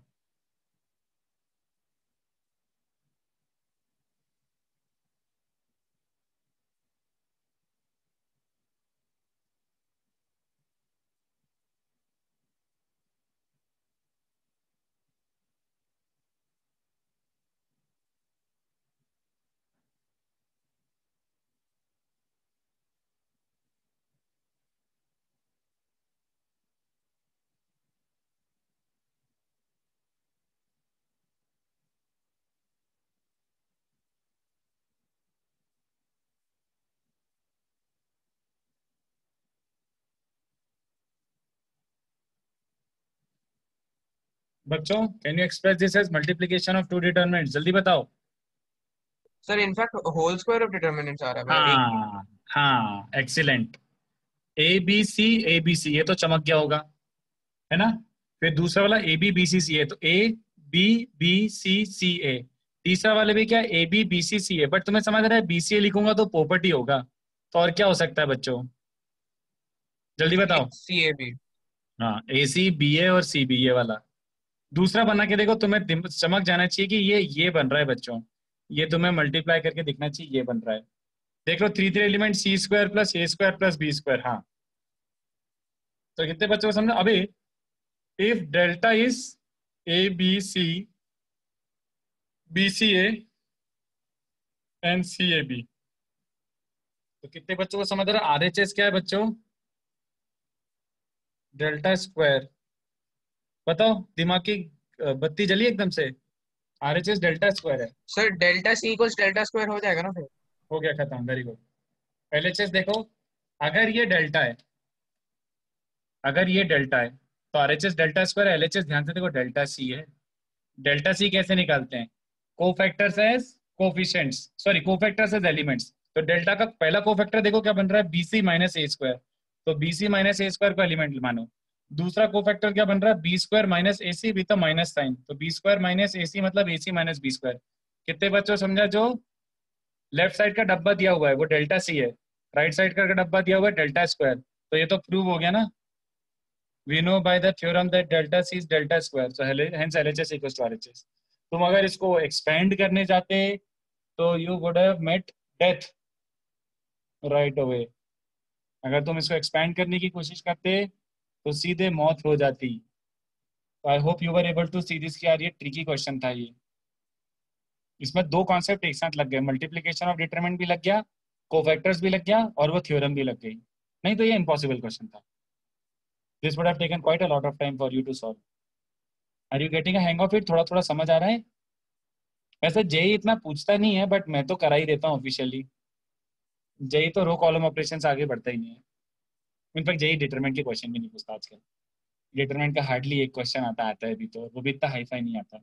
S1: बच्चों can you express this as multiplication of 2 determinants, जल्दी बताओ।
S3: Sir in fact whole square of determinants आ रहा है, मतलब एक
S1: हाँ हाँ, एक्सीलेंट। ए बी सी, ये तो चमक गया होगा, है ना। फिर दूसरा वाला ए बी बी सी सी है, तो A B B C C A। तीसरा वाले भी क्या, A B B C C A, but तुम्हें समझ रहा है BCA लिखूंगा तो पोपट ही होगा, तो और क्या हो सकता है बच्चों, जल्दी बताओ।
S3: CAB।
S1: हाँ AC BA और CB, ये वाला। दूसरा बना के देखो, तुम्हें चमक जाना चाहिए कि ये बन रहा है बच्चों, ये तुम्हें मल्टीप्लाई करके दिखना चाहिए ये बन रहा है। देख लो 3 3 element C square plus A square plus B square. हाँ तो कितने बच्चों को समझो अभी, if delta is ABCBCA and CAB, तो कितने बच्चों को समझ रहा है RHS क्या है बच्चों, डेल्टा स्क्वायर। बताओ, दिमाग की बत्ती जली एकदम से। RHS डेल्टा स्क्वायर है।
S3: Sir delta C equals delta square हो जाएगा ना फिर।
S1: हो गया खत्म, वेरी गुड। LHS देखो, अगर ये डेल्टा है, अगर ये डेल्टा है तो RHS डेल्टा स्क्वायर है, LHS ध्यान से देखो डेल्टा C है। डेल्टा C कैसे निकालते हैं, cofactors as coefficients, sorry cofactors as elements. तो डेल्टा का पहला कोफैक्टर देखो क्या बन रहा है, BC माइनस A स्क्वायर, तो BC माइनस A स्क्वायर को एलिमेंट मानो। दूसरा कोफैक्टर क्या बन रहा है, B square minus AC with minus sign, तो B स्क्वायर माइनस AC मतलब AC माइनस B स्क्वायर। कितने बच्चों समझा, जो लेफ्ट साइड का डब्बा दिया हुआ है वो डेल्टा C है, राइट साइड का डब्बा दिया हुआ है डेल्टा स्क्वायर, तो ये तो प्रूव हो गया ना। We know by the theorem that delta C is delta square, so hence LHS equals to RHS। तुम अगर इसको एक्सपेंड करने जाते तो you would have met death right away। अगर तुम इसको एक्सपेंड करने की कोशिश करते तो सीधे मौत हो जाती। तो I hope you were able to see this कि यार ये ट्रिकी क्वेश्चन था ये। इसमें 2 कॉन्सेप्ट एक साथ लग गए, मल्टीप्लीकेशन ऑफ डिटरमिनेंट भी लग गया, कोफैक्टर्स भी लग गया, और वो थ्योरम भी लग गई, नहीं तो ये इम्पॉसिबल क्वेश्चन था। This would have taken quite a lot of time for you to solve. Are you getting a hang of it? थोड़ा थोड़ा समझ आ रहा है। वैसे जेई इतना पूछता नहीं है, बट मैं तो करा ही देता हूँ ऑफिशियली। जेई तो रो कॉलम ऑपरेशन से आगे बढ़ता ही नहीं है। इनफैक्ट जेई डिटरमिनेंट के क्वेश्चन भी नहीं पूछता आजकल। डिटरमिनेंट का हार्डली एक क्वेश्चन आता है अभी, तो वो भी इतना हाईफाई नहीं आता।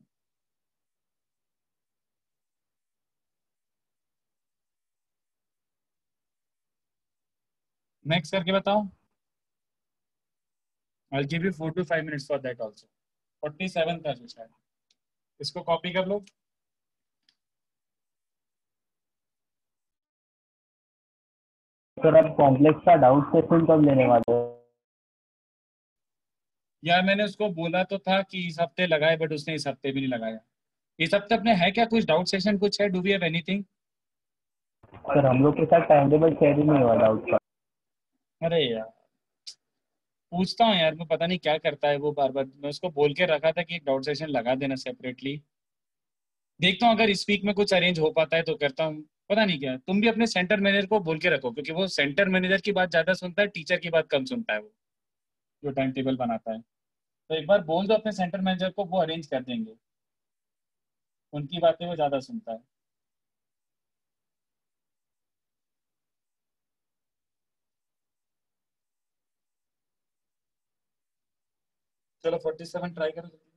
S1: नेक्स्ट करके बताओ। I'll give you 4 to 5 minutes for that also। 47 था जो शायद, इसको कॉपी कर लो।
S4: सर आप कॉम्प्लेक्स का डाउट सेशन कब लेने वाले हो?
S1: यार मैंने उसको बोला तो था कि इस हफ्ते लगाए, बट उसने इस हफ्ते भी नहीं लगाया। इस हफ्ते अपने है क्या कुछ डाउट सेशन कुछ है? Do we have anything?
S4: Sir हम लोग के साथ टाइम टेबल शेयर ही नहीं हुआ डाउट का।
S1: अरे यार पूछता हूँ यार, मैं पता नहीं क्या करता है वो बार बार। मैं उसको बोल के रखा था कि एक डाउट सेशन लगा देना सेपरेटली। देखता हूँ अगर इस वीक में कुछ अरेंज हो पाता है तो करता हूँ। पता नहीं क्या, तुम भी अपने सेंटर मैनेजर को बोल के रखो, क्योंकि वो सेंटर मैनेजर की बात ज्यादा सुनता है, टीचर की बात कम सुनता है वो, जो टाइम टेबल बनाता है। तो एक बार बोल दो अपने सेंटर मैनेजर को, वो अरेंज कर देंगे। उनकी बातें वो ज्यादा सुनता है। चलो 47 ट्राई करो जल्दी।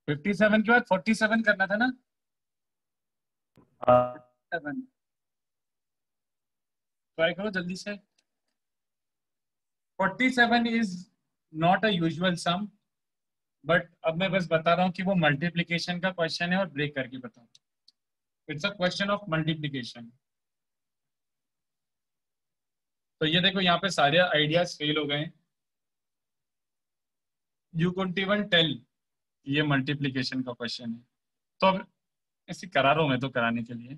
S1: फिफ्टी सेवन के बाद 47 करना था ना?
S4: हाँ
S1: 7 ट्राई करो जल्दी से। 47 is not a usual sum, but अब मैं बस बता रहा हूँ कि वो मल्टीप्लीकेशन का क्वेश्चन है, और ब्रेक करके बताऊँ। It's a question of multiplication. तो ये देखो यहाँ पे सारे आइडियाज फेल हो गए। यू कुडंट इवन टेल ये मल्टीप्लीकेशन का क्वेश्चन है। तो अब ऐसे करा रहा हूँ मैं तो कराने के लिए,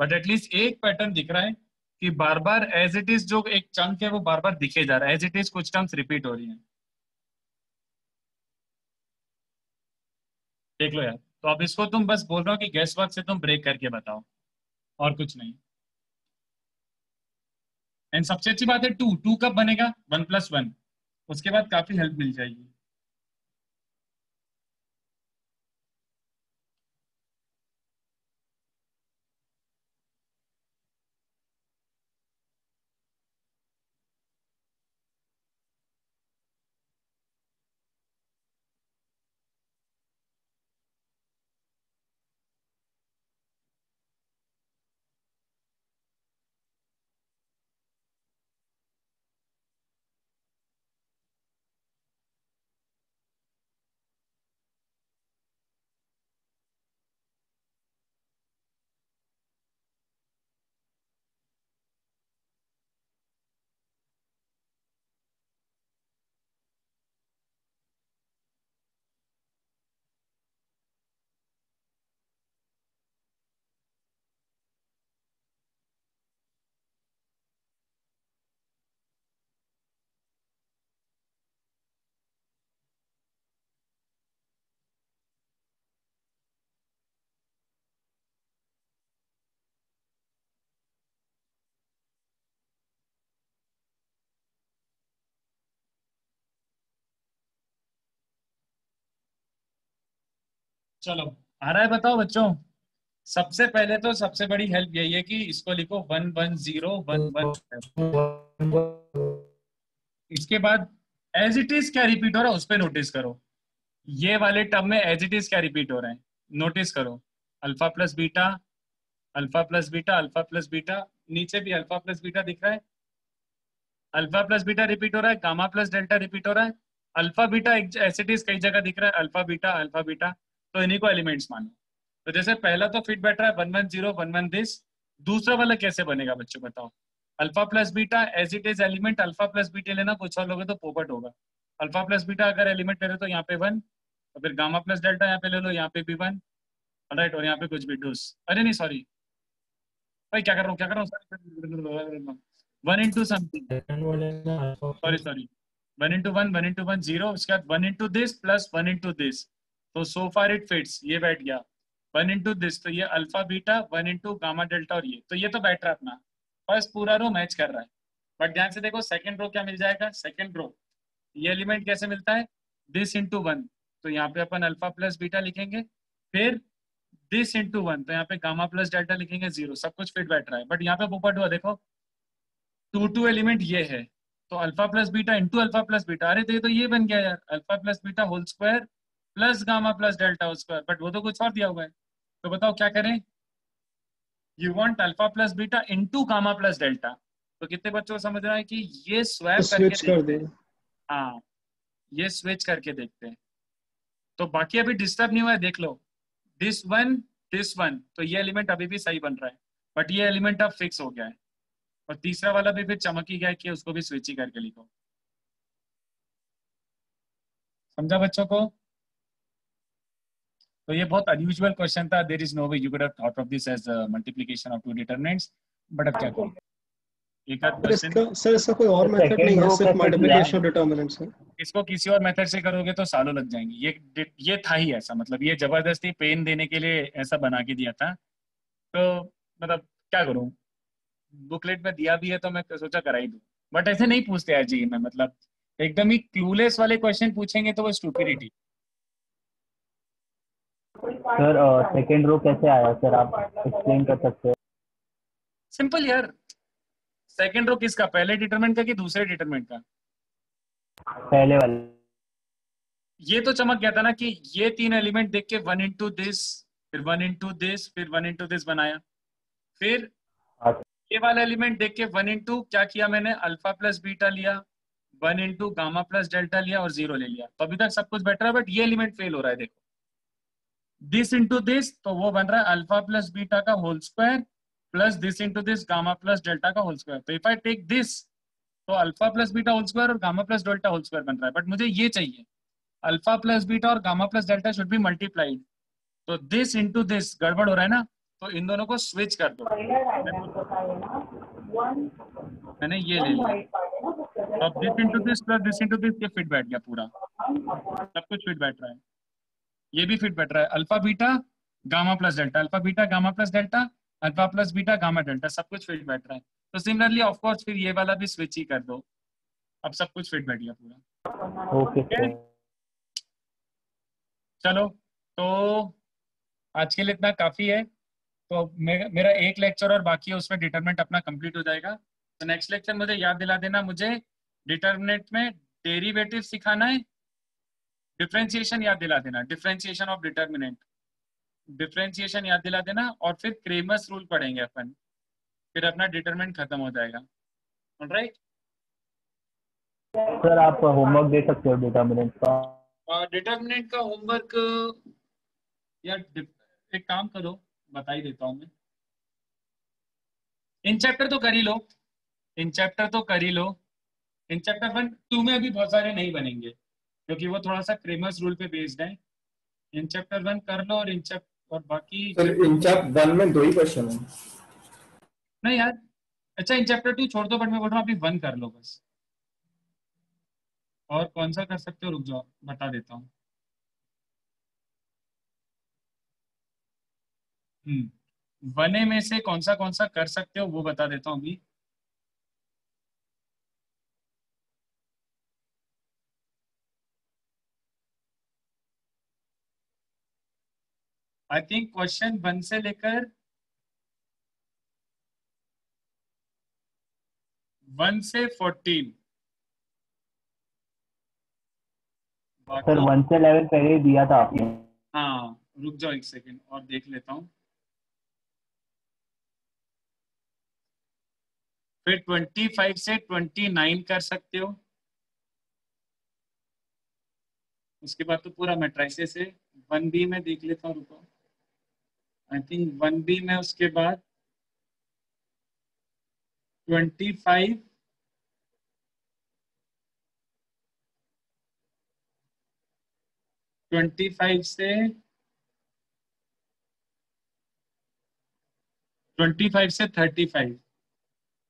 S1: बट एटलीस्ट एक पैटर्न दिख रहा है कि बार बार एज इट इज जो एक चंक है वो बार बार दिखे जा रहा है, एज इट इज कुछ टर्म्स रिपीट हो रही हैं। देख लो यार। तो अब इसको तुम बस बोल रहे हो कि गैस वर्क से तुम ब्रेक करके बताओ, और कुछ नहीं। एंड सबसे अच्छी बात है, टू टू कब बनेगा? 1+1। उसके बाद काफी हेल्प मिल जाएगी। चलो आ रहा है, बताओ बच्चों। सबसे पहले तो सबसे बड़ी हेल्प यही है कि इसको लिखो 110 117। इसके बाद एज इट इज क्या रिपीट हो रहा है उस पर नोटिस करो। ये वाले टर्म में एज इट इज क्या रिपीट हो रहे हैं नोटिस करो। Alpha plus beta, alpha plus beta, alpha plus beta, नीचे भी अल्फा प्लस बीटा दिख रहा है। अल्फा प्लस बीटा रिपीट हो रहा है, गामा प्लस डेल्टा रिपीट हो रहा है, alpha beta as it is कई जगह दिख रहा है, अल्फा बीटा अल्फा बीटा। तो इन्हीं को एलिमेंट्स मानो। तो जैसे पहला तो फिट बैठ रहा है 110 1 1 दिस। दूसरा वाला कैसे बनेगा बच्चों बताओ। Alpha plus beta as it is element alpha plus beta लेना, कुछ और लोगे तो पोपट होगा। अल्फा प्लस बीटा अगर एलिमेंट ले रहे तो यहाँ पे 1, और फिर गामा प्लस डेल्टा यहाँ पे ले लो, यहाँ पे भी 1। राइट, और यहाँ पे कुछ भी डूस, अरे नहीं सॉरी भाई, क्या कर रहा हूँ क्या कर रहा हूँ। 1 into something, sorry sorry, 1 into 1 1 into 1 0, उसके बाद 1 into this plus 1 into this। तो सो फार इट फिट्स, ये बैठ गया 1 into this, तो ये alpha beta 1 into gamma delta, और ये तो ये तो बैठ रहा है अपना। फर्स्ट पूरा रो मैच कर रहा है। बट ध्यान से देखो सेकंड रो क्या मिल जाएगा। सेकंड रो ये एलिमेंट कैसे मिलता है, दिस इंटू 1। तो यहाँ पे अपन अल्फा प्लस बीटा लिखेंगे, फिर दिस इंटू 1, तो यहाँ पे गामा प्लस डेल्टा लिखेंगे 0। सब कुछ फिट बैठ रहा है। बट यहाँ पे पोपट हुआ देखो, 2 एलिमेंट ये है, तो alpha plus beta into alpha plus beta. अरे तो ये बन गया यार, alpha plus beta whole square plus gamma plus delta whole square. But वो तो कुछ और दिया हुआ है। तो बताओ क्या करें। You want alpha plus beta into gamma plus delta. तो कितने बच्चों को समझ रहा है कि ये स्वैप करके
S2: स्विच कर
S1: देखते
S2: दे।
S1: हैं। हाँ, ये स्विच करके देखते हैं। तो बाकी अभी डिस्टर्ब नहीं हुआ है, देख लो। दिस वन तो ये एलिमेंट अभी भी सही बन रहा है, बट ये एलिमेंट अब फिक्स हो गया है। और तीसरा वाला भी फिर चमक ही गया कि उसको भी स्विच ही करके लिखो। समझा बच्चों को। तो ये बहुत अनयूजुअल क्वेश्चन था। There is no way you could have thought of this as multiplication of 2 determinants, but अब क्या करें। एक आध क्वेश्चन
S2: सर इसका कोई और मेथड नहीं
S4: सेकेंड
S2: है,
S4: रो
S2: सिर्फ
S4: कैसे किया
S2: मल्टीप्लिकेशन ऑफ डिटर्मिनेंट्स है।
S1: इसको किसी और मेथड से करोगे तो सालों लग जाएंगे। ये था ही ऐसा, मतलब ये जबरदस्ती पेन देने के लिए ऐसा बना के दिया था। तो मतलब क्या करूं, बुकलेट में दिया भी है तो मैं सोचा करा ही दूं। बट ऐसे नहीं पूछते यार जी में, मतलब एकदम ही क्लूलेस वाले क्वेश्चन पूछेंगे तो वो स्टूपिडिटी।
S4: सर सेकेंड रो कैसे आया सर, आप एक्सप्लेन कर सकते हैं?
S1: सिंपल यार। सेकंड रो किसका, पहले डिटरमिनेंट का कि दूसरे डिटरमिनेंट का।
S4: पहले वाले।
S1: ये तो चमक गया था ना कि ये 3 एलिमेंट देख के 1 into this, फिर 1 into this, फिर 1 into this बनाया। फिर ये वाला एलिमेंट देख के 1 into क्या किया मैंने, अल्फा प्लस बीटा लिया, 1 into गामा प्लस डेल्टा लिया और 0 ले लिया। तो अभी तक सब कुछ बेटर है, बट ये एलिमेंट फेल हो रहा है देखो। दिस इंटू दिस, तो वो बन रहा है अल्फा प्लस बीटा का whole square plus this into this gamma plus delta का होल स्क्वायर। तो इफ आई टेक दिस, तो alpha plus beta whole square और gamma plus delta whole square बन रहा है। बट मुझे ये चाहिए, अल्फा प्लस बीटा और gamma plus delta should be multiplied. तो दिस इंटू दिस गड़बड़ हो रहा है ना, तो इन दोनों को स्विच कर दो। मैंने ये ले लिया। तो अब this into this plus this into this, ये फिट बैठ गया पूरा। सब कुछ फिट बैठ रहा है। ये भी फिट बैठ रहा है, alpha beta gamma plus delta, alpha beta gamma plus delta, alpha plus beta gamma delta, सब कुछ फिट बैठ रहा है। तो सिमिलरली ऑफ कोर्स फिर ये वाला भी स्विच ही कर दो। अब सब कुछ फिट बैठ गया पूरा।
S4: Okay sir.
S1: चलो, तो आज के लिए इतना काफी है। तो मेरा एक लेक्चर और बाकी है, उसमें डिटरमिनेंट अपना कंप्लीट हो जाएगा। तो नेक्स्ट लेक्चर मुझे याद दिला देना, मुझे डिटरमिनेंट में डेरिवेटिव सिखाना है, डिफरेंशिएशन याद दिला देना, डिफरेंशिएशन ऑफ डिटरमिनेंट, डिफरेंशिएशन याद दिला देना, और फिर क्रेमर्स रूल पढ़ेंगे अपन। फिर अपना डिटरमिनेंट खत्म हो जाएगा। ऑलराइट।
S4: सर आप होमवर्क दे सकते हो डिटर्मिनेंट का?
S1: डिटरमिनेंट का होमवर्क यार एक काम करो, बता ही देता हूँ मैं। इन चैप्टर तो कर ही लो, इन चैप्टर तो कर ही लो। इन चैप्टर 1 2 में अभी बहुत सारे नहीं बनेंगे, क्योंकि वो थोड़ा सा क्रेमर्स रूल पे बेस्ड है। इन चैप्टर 1 कर लो, और इन चैप्टर और बाकी
S7: सर इन चैप्टर 1 में 2 ही क्वेश्चन है।
S1: नहीं यार, अच्छा इन चैप्टर 2 छोड़ दो, बट मैं बोल रहा हूँ अभी 1 कर लो बस। और कौन सा कर सकते हो, रुक जाओ बता देता हूँ। 1A में से कौन सा कर सकते हो वो बता देता हूँ अभी। आई थिंक क्वेश्चन 1 से लेकर 1 से 14
S4: सर 1 से 11 पहले ही दिया था आपने।
S1: हाँ रुक जाओ एक सेकेंड और देख लेता हूँ। फिर 25 से 29 कर सकते हो। उसके बाद तो पूरा मैट्राइसिस है। 1B में देख लेता हूँ, रुको। आई थिंक 1B में उसके बाद 25 से 35।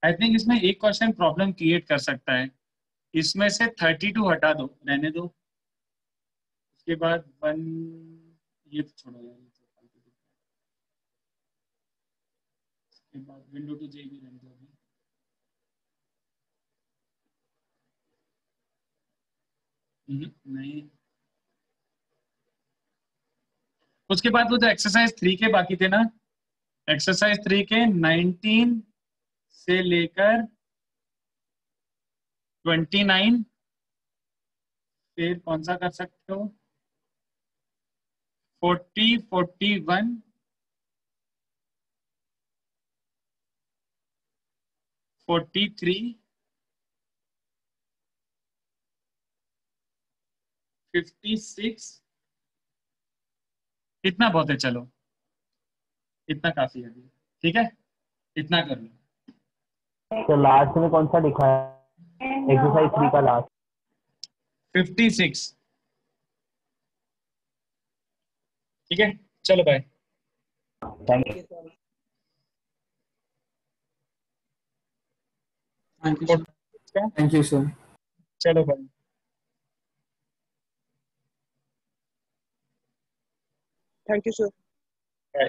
S1: आई थिंक इसमें एक क्वेश्चन प्रॉब्लम क्रिएट कर सकता है। इसमें से 32 हटा दो, रहने दो। उसके बाद 1, ये तो छोड़ो यार, ये तो फालतू दिख रहा है। उसके बाद विंडो टू जे भी रहने दो अभी। नहीं, उसके बाद वो जो एक्सरसाइज 3 के बाकी थे ना, एक्सरसाइज 3 के 19 से लेकर 29, फिर कौन सा कर सकते हो, 40, 41, 43, 56। इतना बहुत है, चलो इतना काफी है अभी। ठीक है, इतना कर लो।
S4: तो लास्ट में कौन सा लिखा है एक्सरसाइज 3 का लास्ट?
S1: 56। ठीक है, चलो bye.
S4: Thank you.
S7: Thank you sir.
S1: चलो bye.
S3: Thank you, sir.
S1: Bye.